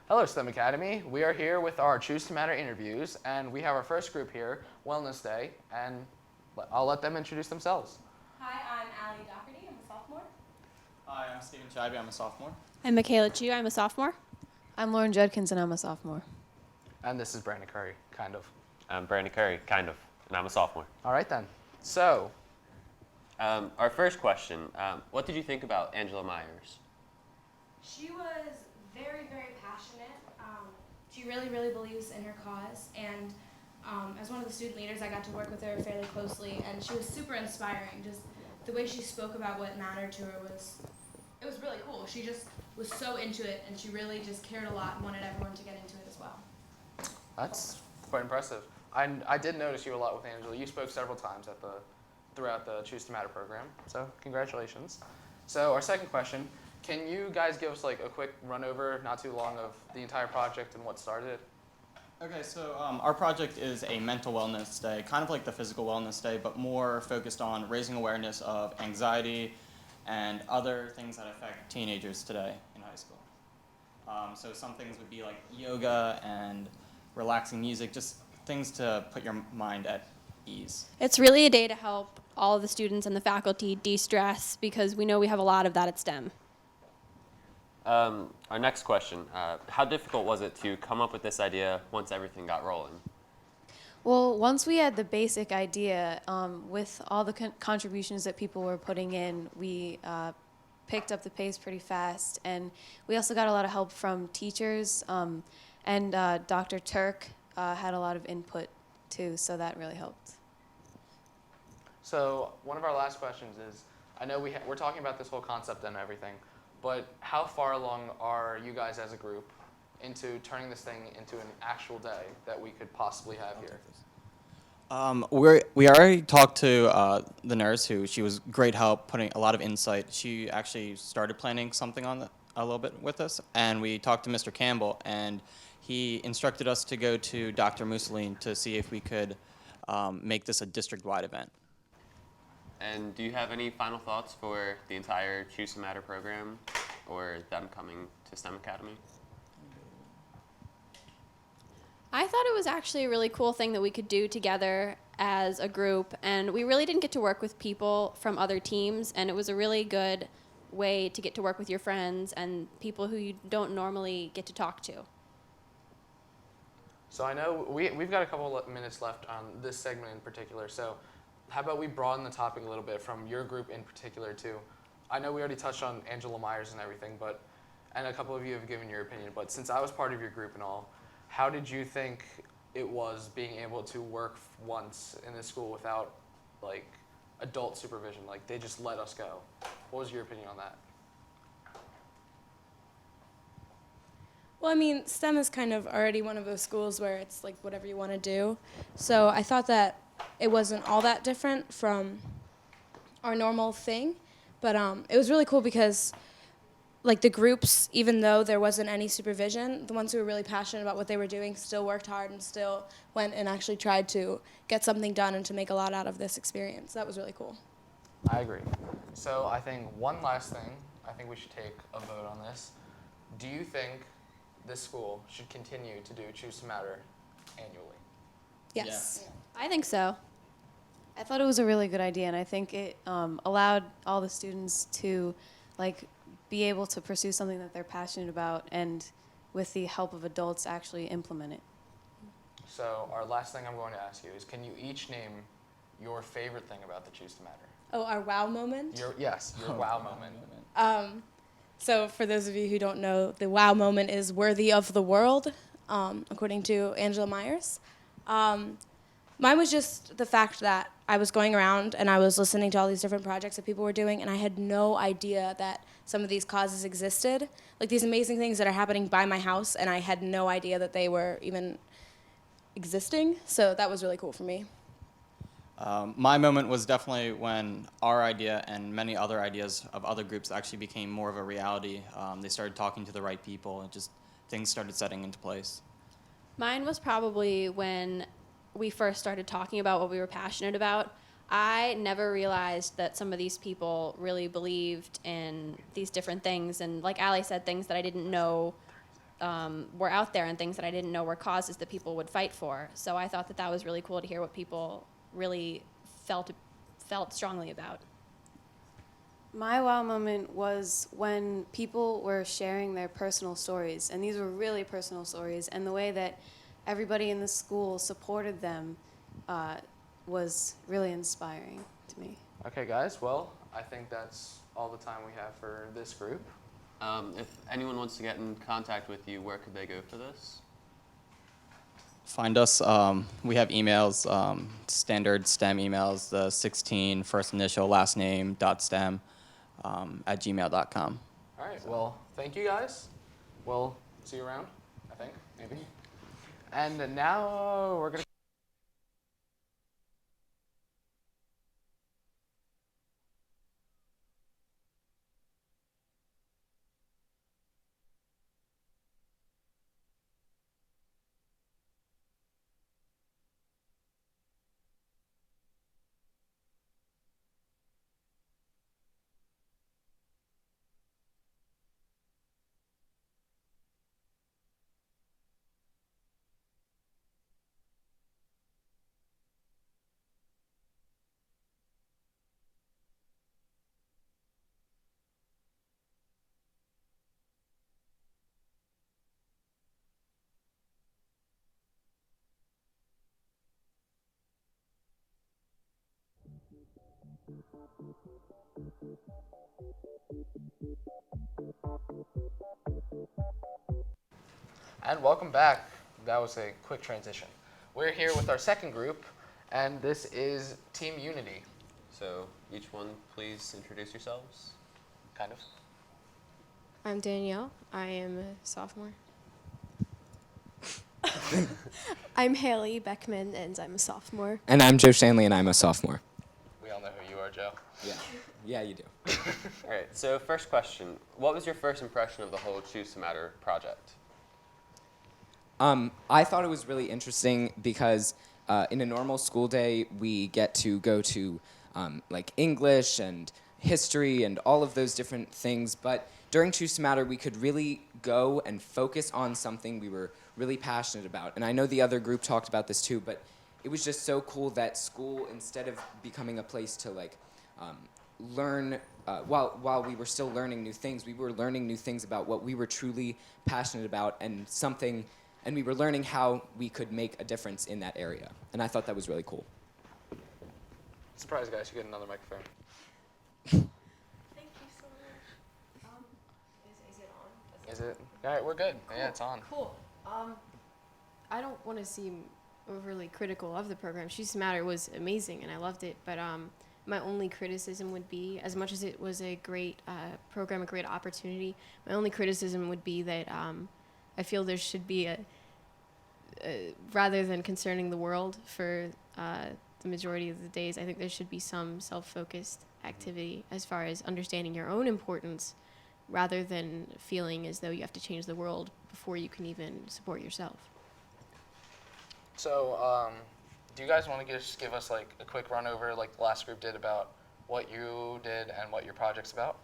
Speaker 15: Hello, STEM Academy. We are here with our Choose to Matter interviews, and we have our first group here, Wellness Day, and I'll let them introduce themselves.
Speaker 16: Hi, I'm Allie Doherty. I'm a sophomore.
Speaker 17: Hi, I'm Stephen Chibey. I'm a sophomore.
Speaker 18: I'm Michaela Chu. I'm a sophomore.
Speaker 19: I'm Lauren Judkins, and I'm a sophomore.
Speaker 15: And this is Brandon Curry, kind of.
Speaker 20: I'm Brandon Curry, kind of, and I'm a sophomore.
Speaker 15: All right, then. So,
Speaker 20: our first question, what did you think about Angela Myers?
Speaker 16: She was very, very passionate. She really, really believes in her cause. And as one of the student leaders, I got to work with her fairly closely. And she was super inspiring. Just the way she spoke about what mattered to her was really cool. She just was so into it, and she really just cared a lot and wanted everyone to get into it as well.
Speaker 15: that's quite impressive. I did notice you a lot with Angela. You spoke several times throughout the Choose to Matter program, so congratulations. So our second question, can you guys give us like a quick run over, not too long, of the entire project and what started it?
Speaker 17: Okay, so our project is a mental wellness day, kind of like the physical wellness day, but more focused on raising awareness of anxiety and other things that affect teenagers today in high school. So some things would be like yoga and relaxing music, just things to put your mind at ease.
Speaker 18: It's really a day to help all of the students and the faculty de-stress because we know we have a lot of that at STEM.
Speaker 20: Our next question, how difficult was it to come up with this idea once everything got rolling?
Speaker 19: Well, once we had the basic idea, with all the contributions that people were putting in, we picked up the pace pretty fast. And we also got a lot of help from teachers, and Dr. Turk had a lot of input too, so that really helped.
Speaker 15: So one of our last questions is, I know we're talking about this whole concept and everything, but how far along are you guys as a group into turning this thing into an actual day that we could possibly have here?
Speaker 17: We already talked to the nurse, she was great help, putting a lot of insight. She actually started planning something on a little bit with us, and we talked to Mr. Campbell, and he instructed us to go to Dr. Mussolini to see if we could make this a district-wide event.
Speaker 20: And do you have any final thoughts for the entire Choose to Matter program or them coming to STEM Academy?
Speaker 18: I thought it was actually a really cool thing that we could do together as a group, and we really didn't get to work with people from other teams, and it was a really good way to get to work with your friends and people who you don't normally get to talk to.
Speaker 15: So I know we've got a couple of minutes left on this segment in particular, so how about we broaden the topic a little bit from your group in particular too. I know we already touched on Angela Myers and everything, and a couple of you have given your opinion, but since I was part of your group and all, how did you think it was being able to work once in this school without like adult supervision? Like they just let us go. What was your opinion on that?
Speaker 21: Well, I mean, STEM is kind of already one of those schools where it's like whatever you want to do. So I thought that it wasn't all that different from our normal thing. But it was really cool because like the groups, even though there wasn't any supervision, the ones who were really passionate about what they were doing still worked hard and still went and actually tried to get something done and to make a lot out of this experience. That was really cool.
Speaker 15: I agree. So I think one last thing, I think we should take a vote on this. Do you think this school should continue to do Choose to Matter annually?
Speaker 18: Yes. I think so.
Speaker 19: I thought it was a really good idea, and I think it allowed all the students to like be able to pursue something that they're passionate about, and with the help of adults, actually implement it.
Speaker 15: So our last thing I'm going to ask you is, can you each name your favorite thing about the Choose to Matter?
Speaker 21: Oh, our wow moment?
Speaker 15: Your wow moment.
Speaker 21: So for those of you who don't know, the wow moment is worthy of the world, according to Angela Myers. Mine was just the fact that I was going around and I was listening to all these different projects that people were doing, and I had no idea that some of these causes existed. Like these amazing things that are happening by my house, and I had no idea that they were even existing. So that was really cool for me.
Speaker 17: My moment was definitely when our idea and many other ideas of other groups actually became more of a reality. They started talking to the right people, and just things started setting into place.
Speaker 18: Mine was probably when we first started talking about what we were passionate about. I never realized that some of these people really believed in these different things. And like Ali said, things that I didn't know were out there and things that I didn't know were causes that people would fight for. So I thought that that was really cool to hear what people really felt strongly about.
Speaker 19: My wow moment was when people were sharing their personal stories, and these were really personal stories, and the way that everybody in the school supported them was really inspiring to me.
Speaker 15: Okay, guys. Well, I think that's all the time we have for this group.
Speaker 20: If anyone wants to get in contact with you, where could they go for this?
Speaker 17: Find us. We have emails, standard STEM emails, the 16 first initial last name .stem at gmail.com.
Speaker 15: All right. Well, thank you guys. We'll see you around, I think, maybe. And now we're going to... And welcome back. That was a quick transition. We're here with our second group, and this is Team Unity.
Speaker 20: So each one, please introduce yourselves.
Speaker 15: Kind of.
Speaker 1: I'm Danielle. I am a sophomore. I'm Haley Beckman, and I'm a sophomore.
Speaker 22: And I'm Joe Shanley, and I'm a sophomore.
Speaker 15: We all know who you are, Joe.
Speaker 22: Yeah. Yeah, you do.
Speaker 20: All right, so first question. What was your first impression of the whole Choose to Matter project?
Speaker 22: I thought it was really interesting because in a normal school day, we get to go to like English and history and all of those different things. But during Choose to Matter, we could really go and focus on something we were really passionate about. And I know the other group talked about this too, but it was just so cool that school, instead of becoming a place to like learn, while we were still learning new things, we were learning new things about what we were truly passionate about and something. And we were learning how we could make a difference in that area. And I thought that was really cool.
Speaker 15: Surprise, guys, you get another microphone.
Speaker 1: Thank you so much. Is it on?
Speaker 15: Is it? All right, we're good.
Speaker 1: Cool.
Speaker 15: Yeah, it's on.
Speaker 1: Cool. I don't want to seem overly critical of the program. Choose to Matter was amazing, and I loved it. But my only criticism would be, as much as it was a great program, a great opportunity, my only criticism would be that I feel there should be rather than concerning the world for the majority of the days, I think there should be some self-focused activity as far as understanding your own importance rather than feeling as though you have to change the world before you can even support yourself.
Speaker 15: So, do you guys want to just give us like a quick run over like the last group did about what you did and what your project's about?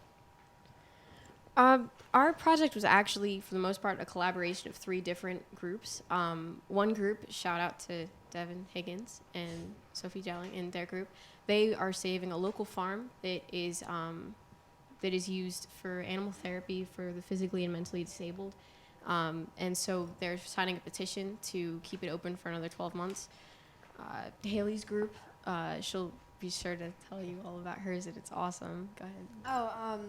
Speaker 1: Our project was actually, for the most part, a collaboration of 3 different groups. One group, shout out to Devin Higgins and Sophie Jelling and their group, they are saving a local farm that is used for animal therapy for the physically and mentally disabled. And so they're signing a petition to keep it open for another 12 months. Haley's group, she'll be sure to tell you all about hers, and it's awesome. Go ahead.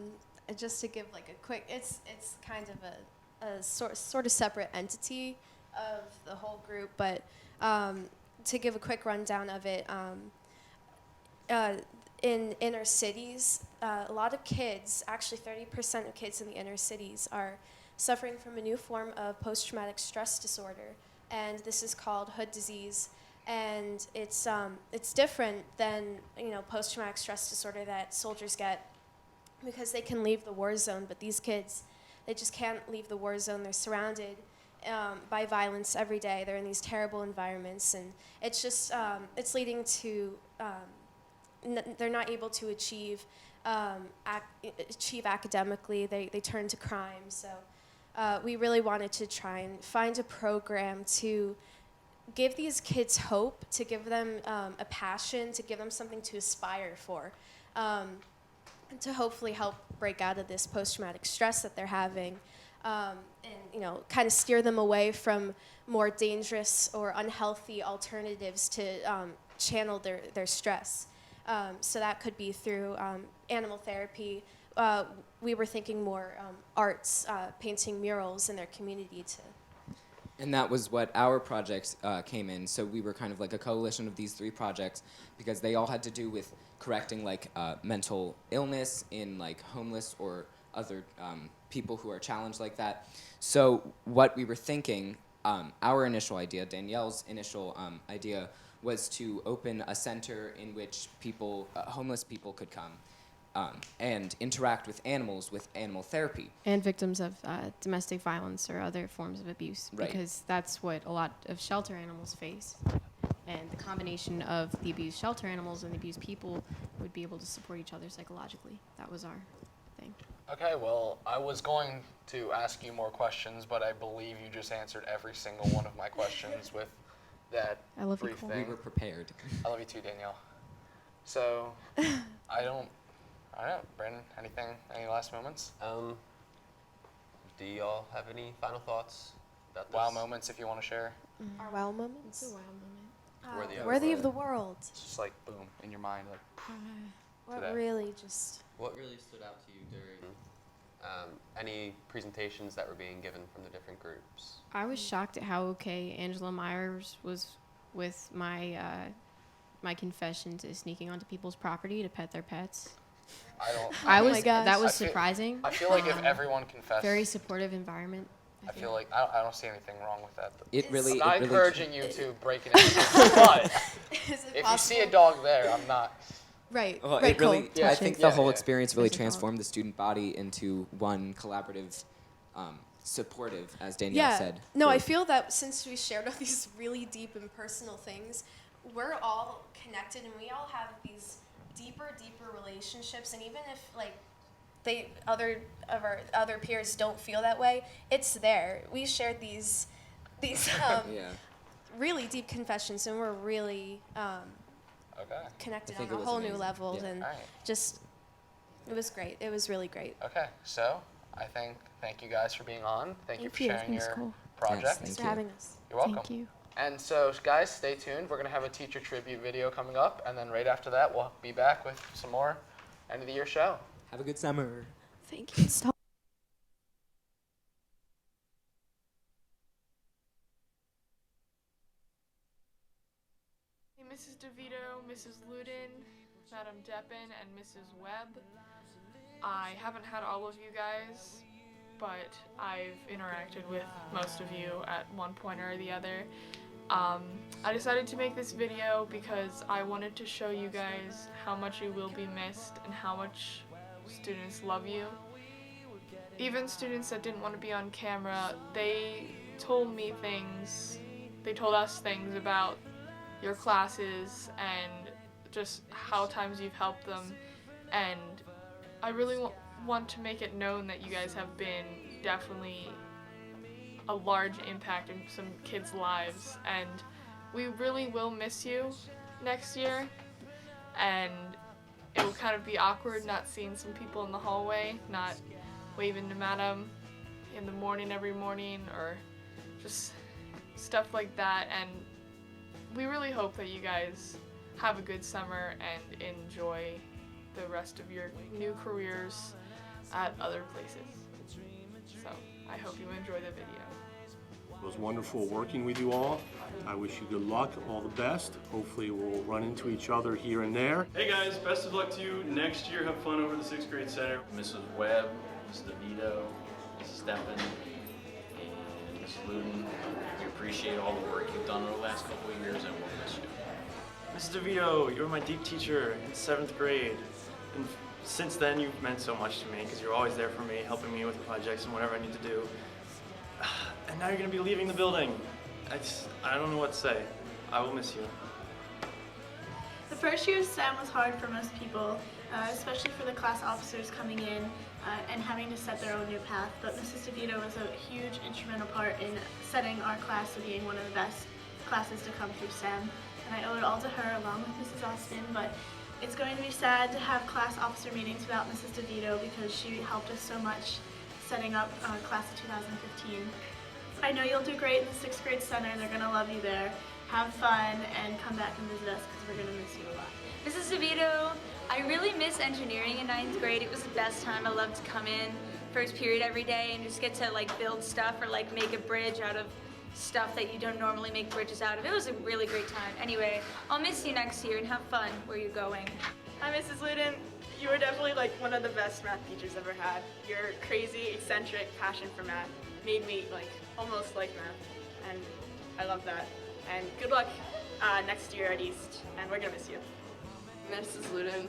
Speaker 19: Just to give like a quick, it's kind of a sort of separate entity of the whole group, but to give a quick rundown of it, in inner cities, a lot of kids, actually 30% of kids in the inner cities are suffering from a new form of post-traumatic stress disorder, and this is called hood disease. And it's different than post-traumatic stress disorder that soldiers get, because they can leave the war zone, but these kids, they just can't leave the war zone. They're surrounded by violence every day. They're in these terrible environments, and it's just it's leading to
Speaker 2: they're not able to achieve academically. They turn to crime. So we really wanted to try and find a program to give these kids hope, to give them a passion, to give them something to aspire for, and to hopefully help break out of this post-traumatic stress that they're having, and kind of steer them away from more dangerous or unhealthy alternatives to channel their stress. So that could be through animal therapy. We were thinking more arts, painting murals in their community to.
Speaker 22: And that was what our project came in. So we were kind of like a coalition of these 3 projects because they all had to do with correcting like mental illness in like homeless or other people who are challenged like that. So what we were thinking, our initial idea, Danielle's initial idea, was to open a center in which people, homeless people could come and interact with animals with animal therapy.
Speaker 1: And victims of domestic violence or other forms of abuse,
Speaker 22: Right.
Speaker 1: because that's what a lot of shelter animals face. And the combination of the abused shelter animals and the abused people would be able to support each other psychologically. That was our thing.
Speaker 15: Okay, well, I was going to ask you more questions, but I believe you just answered every single one of my questions with that
Speaker 1: I love you,
Speaker 15: brief
Speaker 1: Cole.
Speaker 15: thing.
Speaker 22: We were prepared.
Speaker 15: I love you too, Danielle. So, I don't know, Brandon, any last moments?
Speaker 20: Do y'all have any final thoughts about this?
Speaker 15: Wow moments if you want to share.
Speaker 2: Our wow moments.
Speaker 1: It's a wow moment.
Speaker 2: Worthy of the world.
Speaker 15: It's just like boom in your mind, like.
Speaker 2: What
Speaker 15: today.
Speaker 2: really just.
Speaker 20: What really stood out to you during any presentations that were being given from the different groups?
Speaker 1: I was shocked at how okay Angela Myers was with my my confession to sneaking onto people's property to pet their pets.
Speaker 15: I
Speaker 1: was.
Speaker 15: my gosh.
Speaker 1: That was
Speaker 15: I feel-
Speaker 1: surprising.
Speaker 15: I feel like if everyone confessed.
Speaker 1: Very supportive environment.
Speaker 15: I feel like I don't see anything wrong with that.
Speaker 22: It
Speaker 15: I'm not
Speaker 22: really
Speaker 15: encouraging you to break it in, but if you see a dog there, I'm not.
Speaker 2: Right.
Speaker 22: Well,
Speaker 2: right.
Speaker 22: it really,
Speaker 2: Cole.
Speaker 22: I think the
Speaker 15: Yeah,
Speaker 22: whole
Speaker 15: yeah.
Speaker 22: experience really transformed the student body into one collaborative, supportive, as Danielle said.
Speaker 2: No, I
Speaker 22: group.
Speaker 2: feel that since we shared all these really deep and personal things, we're all connected and we all have these deeper relationships. And even if like other of our peers don't feel that way, it's there. We shared these
Speaker 22: Yeah.
Speaker 2: really deep confessions, and we're really connected on a whole new level.
Speaker 22: Yeah.
Speaker 2: And
Speaker 15: Alright.
Speaker 2: just it was great. It was really great.
Speaker 15: Okay, so I thank you guys for being on. Thank you for
Speaker 2: Thank you.
Speaker 15: sharing
Speaker 2: Thanks,
Speaker 15: your
Speaker 2: Cole.
Speaker 15: project.
Speaker 22: Yes,
Speaker 2: Thanks
Speaker 22: thank
Speaker 2: for
Speaker 22: you.
Speaker 2: having us.
Speaker 15: You're welcome.
Speaker 1: Thank you.
Speaker 15: And so, guys, stay tuned. We're going to have a teacher tribute video coming up, and then right after that, we'll be back with some more end of the year show.
Speaker 22: Have a good summer.
Speaker 2: Thank you. Stop.
Speaker 10: Hey, Mrs. DeVito, Mrs. Ludin, Madam Deppen, and Mrs. Webb. I haven't had all of you guys, but I've interacted with most of you at one point or the other. I decided to make this video because I wanted to show you guys how much you will be missed and how much students love you. Even students that didn't want to be on camera, they told me things, they told us things about your classes and just how times you've helped them, and I really want to make it known that you guys have been definitely a large impact in some kids' lives, and we really will miss you next year, and it will kind of be awkward not seeing some people in the hallway, not waving to Madam in the morning every morning, or just stuff like that, and we really hope that you guys have a good summer and enjoy the rest of your new careers at other places. So I hope you enjoy the video.
Speaker 7: It was wonderful working with you all. I wish you good luck, all the best. Hopefully we'll run into each other here and there.
Speaker 23: Hey guys, best of luck to you next year. Have fun over the 6th grade center. Mrs. Webb, Mrs. DeVito, Mrs. Deppen, and Mrs. Ludin. We appreciate all the work you've done over the last couple of years and we'll miss you. Mrs. DeVito, you were my deep teacher in 7th grade. And since then, you've meant so much to me because you're always there for me, helping me with projects and whatever I need to do. And now you're going to be leaving the building. I don't know what to say. I will miss you.
Speaker 2: The
Speaker 3: first year of STEM was hard for most people, especially for the class officers coming in and having to set their own new path. But Mrs. DeVito was a huge instrumental part in setting our class to being one of the best classes to come through STEM. And I owe it all to her along with Mrs. Austin, but it's going to be sad to have class officer meetings without Mrs. DeVito because she helped us so much setting up class of 2015. I know you'll do great in the 6th grade center. They're going to love you there. Have fun and come back and visit us because we're going to miss you a lot.
Speaker 4: Mrs. DeVito, I really miss engineering in 9th grade. It was the best time. I loved to come in first period every day and just get to like build stuff or like make a bridge out of stuff that you don't normally make bridges out of. It was a really great time. Anyway, I'll miss you next year and have fun where you're going.
Speaker 5: Hi, Mrs. Luden. You were definitely like one of the best math teachers ever had. Your crazy, eccentric passion for math made me like almost like math, and I love that. And good luck next year at East, and we're gonna miss you.
Speaker 24: Mrs. Luden,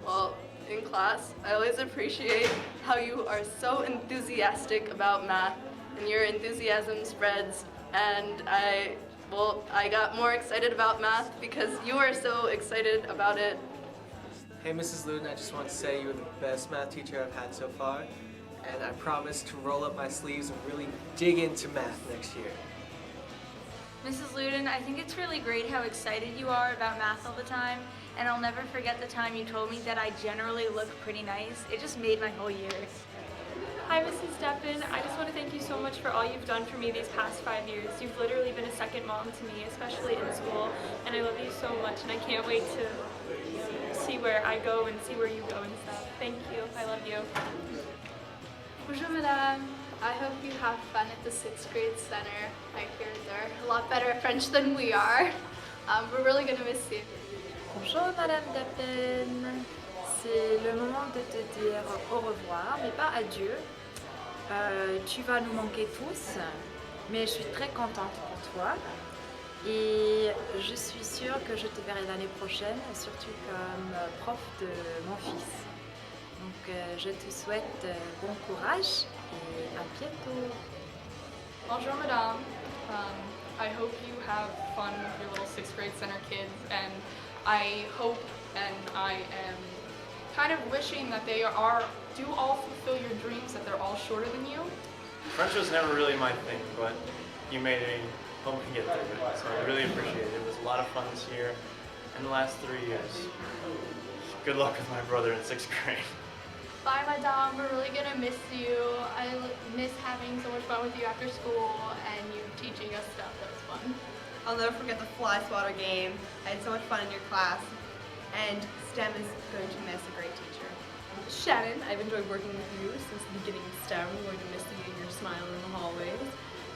Speaker 24: well, in class, I always appreciate how you are so enthusiastic about math, and your enthusiasm spreads, and I got more excited about math because you are so excited about it.
Speaker 25: Hey, Mrs. Luden, I just want to say you're the best math teacher I've had so far, and I promise to roll up my sleeves and really dig into math next year.
Speaker 4: Mrs. Luden, I think it's really great how excited you are about math all the time, and I'll never forget the time you told me that I generally look pretty nice. It just made my whole year.
Speaker 26: Hi, Mrs. Steppen. I just want to thank you so much for all you've done for me these past 5 years. You've literally been a second mom to me, especially in school, and I love you so much, and I can't wait to see where I go and see where you go and stuff. Thank you. I love you.
Speaker 27: Bonjour, madame. I hope you have fun at the 6th grade center. I hear they're a lot better at French than we are. We're really going to miss you.
Speaker 28: Bonjour, Madame Dappen. C'est le moment de te dire au revoir, mais pas adieu. Tu vas nous manquer tous, mais je suis très contente pour toi. Et je suis sûre que je te verrai l'année prochaine, surtout comme prof de mon fils. Donc je te souhaite bon courage et à bientôt.
Speaker 10: Bonjour, Madame. I hope you have fun with your little 6th grade center kids, and I hope and I am kind of wishing that they do all fulfill your dreams, that they're all shorter than you.
Speaker 29: French was never really my thing, but you made me help me get there, so I really appreciate it. It was a lot of fun this year and the last 3 years. Good luck with my brother in 6th grade.
Speaker 26: Bye, Madame. We're really going to miss you. I miss having so much fun with you after school and you teaching us stuff. That was fun.
Speaker 30: I'll never forget the fly swatter game. I had so much fun in your class. And STEM is going to miss a great teacher.
Speaker 31: Shannon, I've enjoyed working with you since the beginning of STEM. I'm going to miss seeing your smile in the hallways.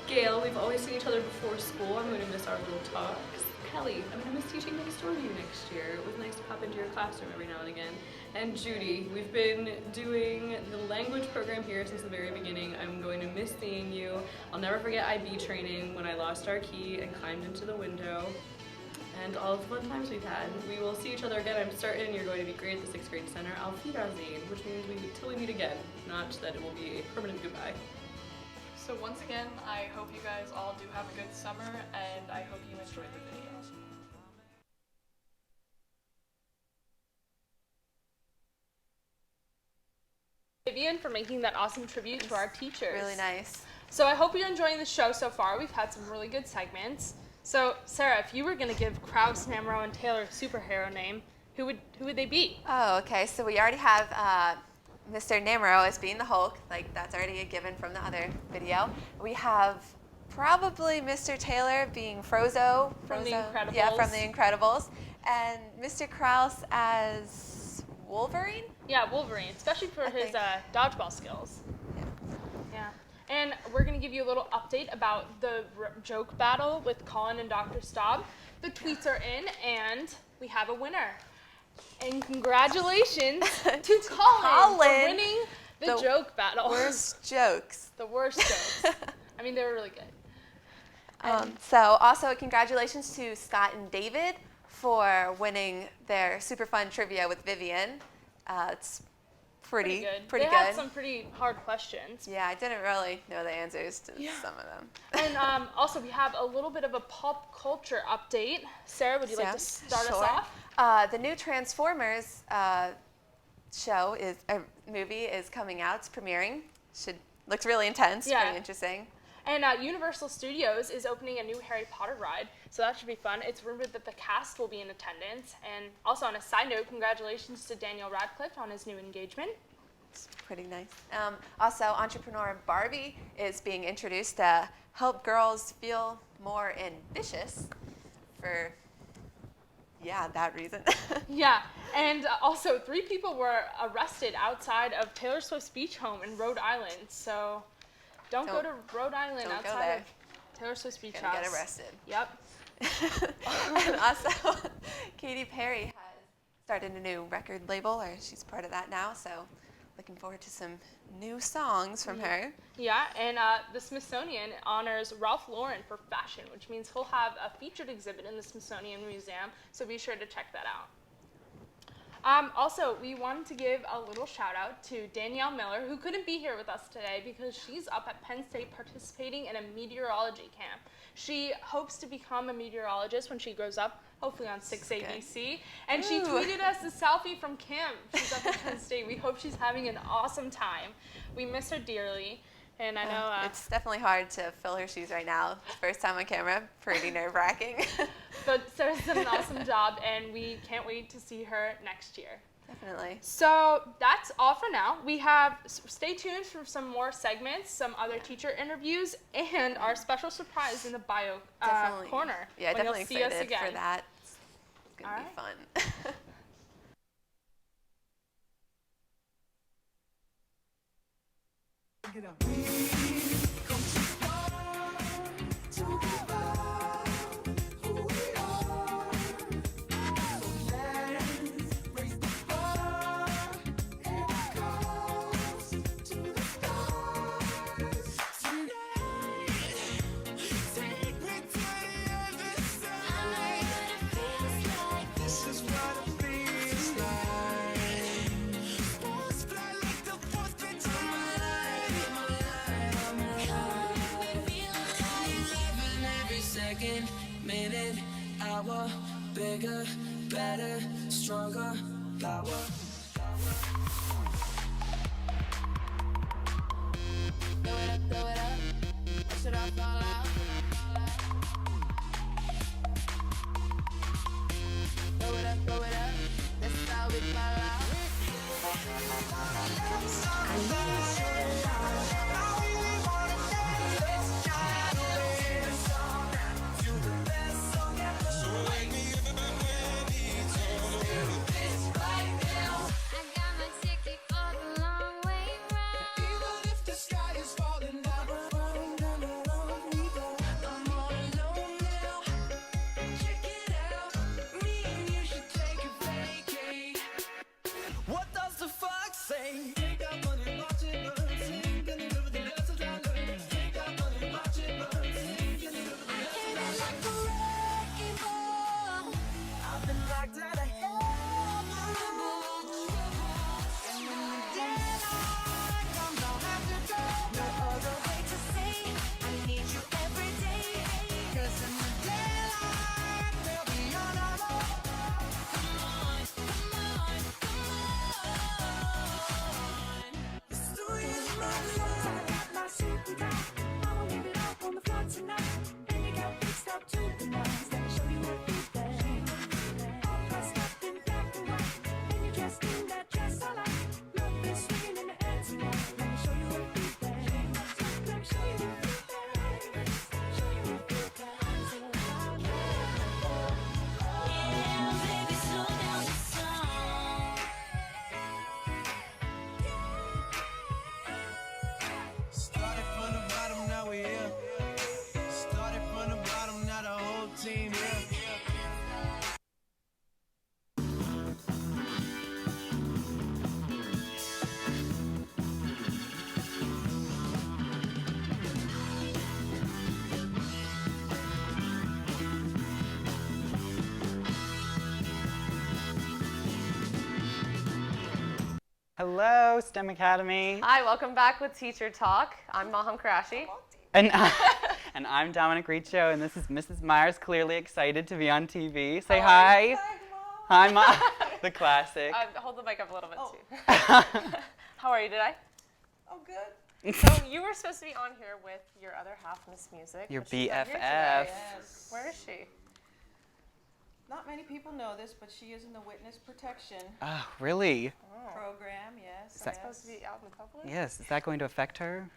Speaker 31: Gail, we've always seen each other before school. I'm going to miss our little talks. Kelly, I'm going to miss teaching next door to you next year. It was nice to pop into your classroom every now and again. And Judy, we've been doing the language program here since the very beginning. I'm going to miss seeing you. I'll never forget IB training when I lost our key and climbed into the window. And all the fun times we've had. We will see each other again. I'm certain you're going to be great at the 6th grade center. Auf Wiedersehen, which means till we meet again, not that it will be a permanent goodbye.
Speaker 10: So once again, I hope you guys all do have a good summer, and I hope you enjoyed the video. Vivian for making that awesome tribute to our teachers.
Speaker 32: Really nice.
Speaker 10: So I hope you're enjoying the show so far. We've had some really good segments. So Sarah, if you were going to give Krause, Namro, and Taylor a superhero name, who would they be?
Speaker 32: Oh, okay. So we already have Mr. Namro as being the Hulk. Like, that's already a given from the other video. We have probably Mr. Taylor being Frozo.
Speaker 10: From The Incredibles.
Speaker 32: Yeah, from The Incredibles. And Mr. Krause as Wolverine?
Speaker 10: Yeah, Wolverine, especially for his dodgeball skills. Yeah. And we're going to give you a little update about the joke battle with Colin and Dr. Staub. The tweets are in, and we have a winner. And congratulations to Colin for winning the joke battle.
Speaker 32: Worst jokes.
Speaker 10: The worst jokes. I mean, they were really good.
Speaker 32: So also congratulations to Scott and David for winning their super fun trivia with Vivian. It's pretty good.
Speaker 10: They had some pretty hard questions.
Speaker 32: Yeah, I didn't really know the answers to some of them.
Speaker 10: And also we have a little bit of a pop culture update. Sarah, would you like to start us off?
Speaker 32: The new Transformers movie is coming out. It's premiering. Looks really intense.
Speaker 6: Yeah.
Speaker 32: Pretty interesting.
Speaker 6: And Universal Studios is opening a new Harry Potter ride, so that should be fun. It's rumored that the cast will be in attendance. And also, on a side note, congratulations to Daniel Radcliffe on his new engagement.
Speaker 32: It's pretty nice. Also, entrepreneur Barbie is being introduced to help girls feel more ambitious for, that reason.
Speaker 6: Yeah, and also 3 people were arrested outside of Taylor Swift's beach home in Rhode Island, so don't go to Rhode Island outside of Taylor Swift's beach house.
Speaker 32: Get arrested.
Speaker 6: Yep.
Speaker 32: And also, Katy Perry has started a new record label, or she's part of that now, so looking forward to some new songs from her.
Speaker 6: Yeah, and the Smithsonian honors Ralph Lauren for fashion, which means he'll have a featured exhibit in the Smithsonian Museum, so be sure to check that out. Also, we wanted to give a little shout out to Danielle Miller, who couldn't be here with us today because she's up at Penn State participating in a meteorology camp. She hopes to become a meteorologist when she grows up, hopefully on 6ABC. And she tweeted us a selfie from camp. She's up at Penn State. We hope she's having an awesome time. We miss her dearly. And I know
Speaker 32: it's definitely hard to fill her shoes right now. First time on camera, pretty nerve-wracking.
Speaker 6: But Sarah's done an awesome job, and we can't wait to see her next year.
Speaker 32: Definitely.
Speaker 6: So that's all for now. We have, stay tuned for some more segments, some other teacher interviews, and our special surprise in the bio corner.
Speaker 32: Yeah,
Speaker 6: when
Speaker 32: definitely
Speaker 6: you'll see us
Speaker 32: excited
Speaker 6: again.
Speaker 32: for that. It's going to be fun.
Speaker 8: Minute, hour, bigger, better, stronger, power. Throw it up, or should I fall out? Throw it up, that's how we fall out.
Speaker 9: Hello, STEM Academy.
Speaker 32: Hi, welcome back with Teacher Talk. I'm Maham Karashi.
Speaker 9: And I'm Dominic Riccio, and this is Mrs. Myers, clearly excited to be on TV. Say hi. Hi, Mom. The classic.
Speaker 1: Hold the mic up a little bit
Speaker 11: Oh.
Speaker 1: too. How are you today?
Speaker 11: Oh, good.
Speaker 1: So you were supposed to be on here with your other half, Miss Music.
Speaker 9: Your
Speaker 1: but she's not here
Speaker 9: BFF.
Speaker 1: today.
Speaker 11: Yes.
Speaker 1: Where is she?
Speaker 11: Not many people know this, but she is in the witness protection
Speaker 9: Oh, really?
Speaker 11: program. Yes.
Speaker 1: Is that supposed to be out in the public?
Speaker 9: Yes. Is that going to affect her?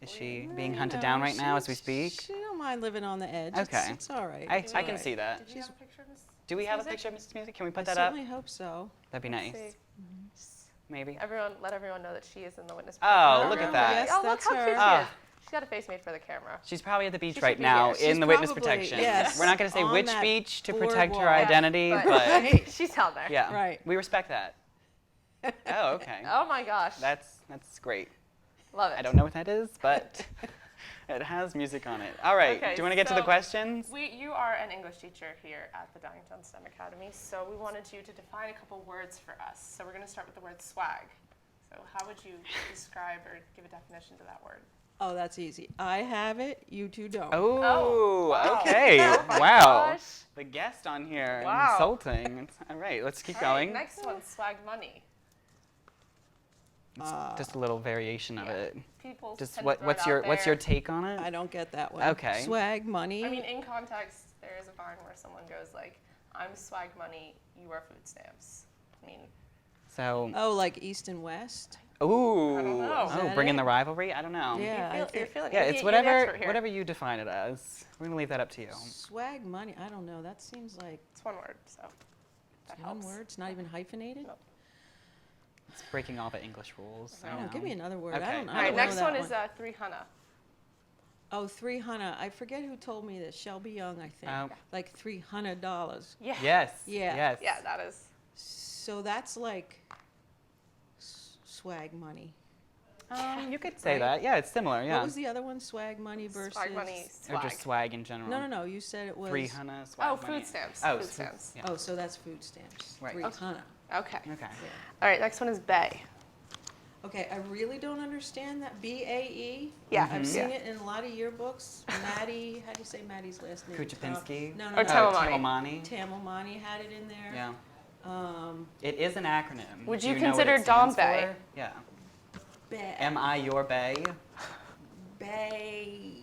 Speaker 9: Is she being hunted down right now as we speak?
Speaker 11: She don't mind living on the edge.
Speaker 9: Okay.
Speaker 11: It's all right.
Speaker 9: I
Speaker 11: It's
Speaker 9: can
Speaker 11: all right.
Speaker 9: see that.
Speaker 1: Did you have a picture of Miss
Speaker 9: Do we have a
Speaker 1: Music?
Speaker 9: picture of Mrs. Music? Can we put
Speaker 11: I
Speaker 9: that up?
Speaker 11: certainly hope so.
Speaker 9: That'd be nice.
Speaker 1: See.
Speaker 9: Maybe.
Speaker 1: Let everyone know that she is in the witness.
Speaker 9: Oh, look at that.
Speaker 11: Yes,
Speaker 1: Oh, look
Speaker 11: that's
Speaker 1: how
Speaker 11: her.
Speaker 1: cute she
Speaker 9: Ah.
Speaker 1: is. She's got a face made for the camera.
Speaker 9: She's probably at the beach
Speaker 1: She
Speaker 9: right
Speaker 1: should be
Speaker 9: now
Speaker 1: here.
Speaker 9: in
Speaker 11: She's
Speaker 9: the witness
Speaker 11: probably-
Speaker 9: protection.
Speaker 11: yes,
Speaker 9: We're not going to say
Speaker 11: on
Speaker 9: which
Speaker 11: that
Speaker 9: beach to protect her
Speaker 11: boardwalk.
Speaker 9: identity,
Speaker 1: but-
Speaker 9: but
Speaker 1: She's down there.
Speaker 9: yeah,
Speaker 11: Right.
Speaker 9: we respect that. Oh, okay.
Speaker 1: Oh my gosh.
Speaker 9: That's great.
Speaker 1: Love it.
Speaker 9: I don't know what that is, but it has music on it. All right.
Speaker 1: Okay,
Speaker 9: Do you want to get to the
Speaker 1: so
Speaker 9: questions?
Speaker 1: You are an English teacher here at the Downingtown STEM Academy, so we wanted you to define a couple words for us. So we're going to start with the word swag. So how would you describe or give a definition to that word?
Speaker 11: Oh, that's easy. I have it. You two don't.
Speaker 9: Oh,
Speaker 1: wow.
Speaker 9: okay.
Speaker 1: Oh my
Speaker 9: Wow.
Speaker 1: gosh.
Speaker 9: The guest on here.
Speaker 1: Wow.
Speaker 9: Insulting. All right, let's keep
Speaker 1: All right,
Speaker 9: going.
Speaker 1: next one, swag money.
Speaker 9: It's just a little variation of it.
Speaker 1: People
Speaker 9: Just
Speaker 1: tend to throw it
Speaker 9: what's
Speaker 1: out
Speaker 9: your
Speaker 1: there.
Speaker 9: take on it?
Speaker 11: I don't get that one.
Speaker 9: Okay.
Speaker 11: Swag money.
Speaker 1: I mean, in context, there is a barn where someone goes like, I'm swag money, you are food stamps. I mean,
Speaker 9: So.
Speaker 11: Oh, like East and West.
Speaker 9: Ooh.
Speaker 1: I don't know. Is
Speaker 9: Oh,
Speaker 11: that
Speaker 9: bringing
Speaker 11: it?
Speaker 9: the rivalry? I don't know.
Speaker 11: Yeah.
Speaker 1: you're feeling
Speaker 9: Yeah,
Speaker 1: it.
Speaker 9: it's
Speaker 1: You're the expert
Speaker 9: whatever
Speaker 1: here.
Speaker 9: whatever you define it as. We're gonna leave that up to you.
Speaker 11: Swag money. I don't know. That seems like
Speaker 1: It's one word, so that
Speaker 11: one
Speaker 1: helps.
Speaker 11: word. It's not even hyphenated.
Speaker 1: Nope.
Speaker 9: It's breaking all the English rules.
Speaker 11: I don't know. Give me another word.
Speaker 9: Okay.
Speaker 11: I don't know.
Speaker 1: All right,
Speaker 11: I don't know
Speaker 1: next
Speaker 11: that
Speaker 1: one is 300.
Speaker 11: Oh, 300. I forget who told me this. Shelby Young, I think.
Speaker 9: Oh.
Speaker 11: Like $300.
Speaker 1: Yeah.
Speaker 9: Yes.
Speaker 11: Yeah.
Speaker 9: Yes.
Speaker 1: Yeah, that is.
Speaker 11: So that's like swag money.
Speaker 9: You could say
Speaker 11: Right?
Speaker 9: that. Yeah, it's similar. Yeah.
Speaker 11: What was the other one? Swag money versus.
Speaker 1: Swag money,
Speaker 9: Or
Speaker 1: swag.
Speaker 9: just swag in general.
Speaker 11: No. You said it was.
Speaker 9: 300 swag
Speaker 1: Oh,
Speaker 9: money.
Speaker 1: food stamps.
Speaker 9: Oh,
Speaker 1: food stamps.
Speaker 9: Yeah.
Speaker 11: Oh, so that's food stamps.
Speaker 9: Right.
Speaker 11: 300.
Speaker 1: Okay.
Speaker 9: Okay.
Speaker 1: All right, next one is Bay.
Speaker 11: Okay, I really don't understand that. BAE.
Speaker 1: Yeah.
Speaker 11: I've
Speaker 1: Mhm.
Speaker 11: seen
Speaker 1: Yeah.
Speaker 11: it in a lot of yearbooks. Maddie, how do you say Maddie's last name?
Speaker 9: Kuchapinski?
Speaker 11: No.
Speaker 1: Or Tamamani.
Speaker 9: Tamamani.
Speaker 11: Tamamani had it in there.
Speaker 9: Yeah.
Speaker 11: Um,
Speaker 9: It is an acronym.
Speaker 1: Would
Speaker 9: Do
Speaker 1: you
Speaker 9: know what
Speaker 1: consider
Speaker 9: it stands
Speaker 1: Dom Bay?
Speaker 9: for? Yeah.
Speaker 11: Bay.
Speaker 9: Am I your bay?
Speaker 11: Bay.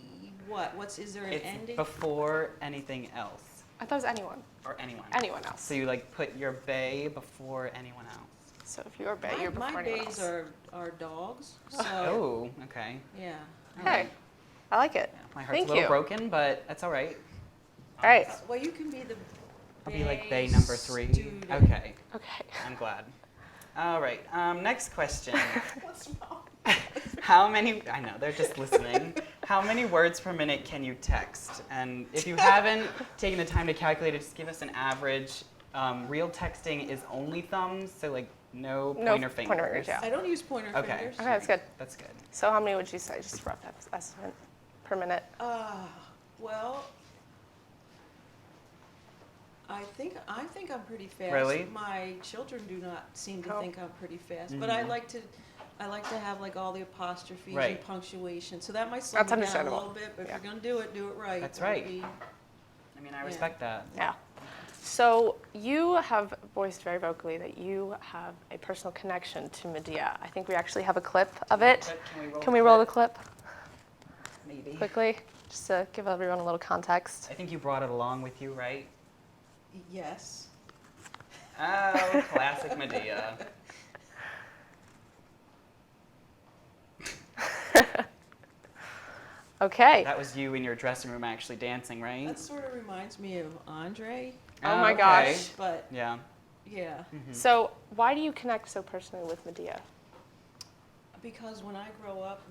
Speaker 11: What? Is there an
Speaker 9: It's
Speaker 11: ending?
Speaker 9: before anything else.
Speaker 1: I thought it was anyone.
Speaker 9: Or anyone.
Speaker 1: Anyone else.
Speaker 9: So you like put your bay before anyone else.
Speaker 1: So if you're Bay, you're before
Speaker 11: My
Speaker 1: anyone
Speaker 11: bays
Speaker 1: else.
Speaker 11: are dogs. So
Speaker 9: Oh, okay.
Speaker 11: yeah.
Speaker 1: Okay. I like it.
Speaker 9: My heart's
Speaker 1: Thank
Speaker 9: a little
Speaker 1: you.
Speaker 9: broken, but that's all right.
Speaker 1: All right.
Speaker 11: Well, you can be the.
Speaker 9: I'll be like bay
Speaker 11: Bay
Speaker 9: number 3.
Speaker 11: student.
Speaker 9: Okay.
Speaker 1: Okay.
Speaker 9: I'm glad. All right. Next question.
Speaker 11: What's wrong?
Speaker 9: How many? I know they're just listening. How many words per minute can you text? And if you haven't taken the time to calculate it, just give us an average. Real texting is only thumbs, so like no pointer fingers.
Speaker 1: pointer fingers, yeah.
Speaker 11: I don't use pointer
Speaker 9: Okay.
Speaker 11: fingers.
Speaker 1: Okay, that's good.
Speaker 9: That's good.
Speaker 1: So how many would you say, just rough estimate, per minute?
Speaker 11: Well, I think I'm pretty fast.
Speaker 9: Really?
Speaker 11: My children do not seem to
Speaker 1: Oh.
Speaker 11: think I'm pretty fast, but I
Speaker 9: Mhm.
Speaker 11: like to have like all the apostrophes
Speaker 9: Right.
Speaker 11: and punctuation. So that might slow
Speaker 1: That's
Speaker 11: me down a
Speaker 1: understandable.
Speaker 11: little bit, but
Speaker 1: Yeah.
Speaker 11: if you're gonna do it right.
Speaker 9: That's
Speaker 11: That would
Speaker 9: right.
Speaker 11: be-
Speaker 9: I mean, I respect that.
Speaker 1: Yeah. So you have voiced very vocally that you have a personal connection to Medea. I think we actually have a clip of it. Can we roll the clip
Speaker 9: Maybe.
Speaker 1: quickly, just to give everyone a little context?
Speaker 9: I think you brought it along with you, right?
Speaker 11: Yes.
Speaker 9: Oh, classic Medea.
Speaker 1: Okay.
Speaker 9: That was you in your dressing room actually dancing, right?
Speaker 11: That sort of reminds me of Andre.
Speaker 1: Oh my
Speaker 9: okay.
Speaker 1: gosh.
Speaker 11: But
Speaker 9: Yeah.
Speaker 11: yeah,
Speaker 1: So why do you connect so personally with Medea?
Speaker 11: because when I grow up,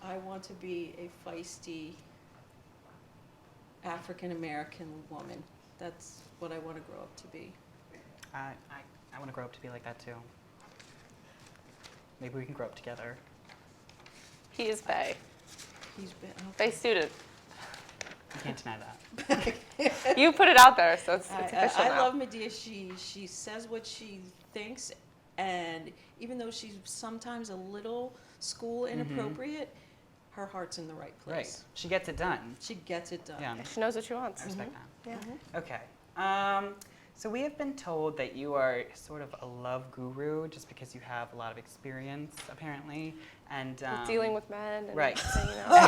Speaker 11: I want to be a feisty African American woman. That's what I want to grow up to be.
Speaker 9: I want to grow up to be like that too. Maybe we can grow up together.
Speaker 1: He is Bay.
Speaker 11: He's been.
Speaker 1: Bay student.
Speaker 9: You can't deny that.
Speaker 1: You put it out there, so it's official
Speaker 11: I
Speaker 1: now.
Speaker 11: love Medea. She says what she thinks, and even though she's sometimes a little school inappropriate, her heart's in the right place.
Speaker 9: Right. She gets it done.
Speaker 11: She gets it done.
Speaker 9: Yeah.
Speaker 1: She knows what she wants.
Speaker 9: I respect
Speaker 1: Yeah.
Speaker 9: that. Okay. So we have been told that you are sort of a love guru just because you have a lot of experience, apparently, and
Speaker 1: Dealing with men and
Speaker 9: right.
Speaker 1: saying,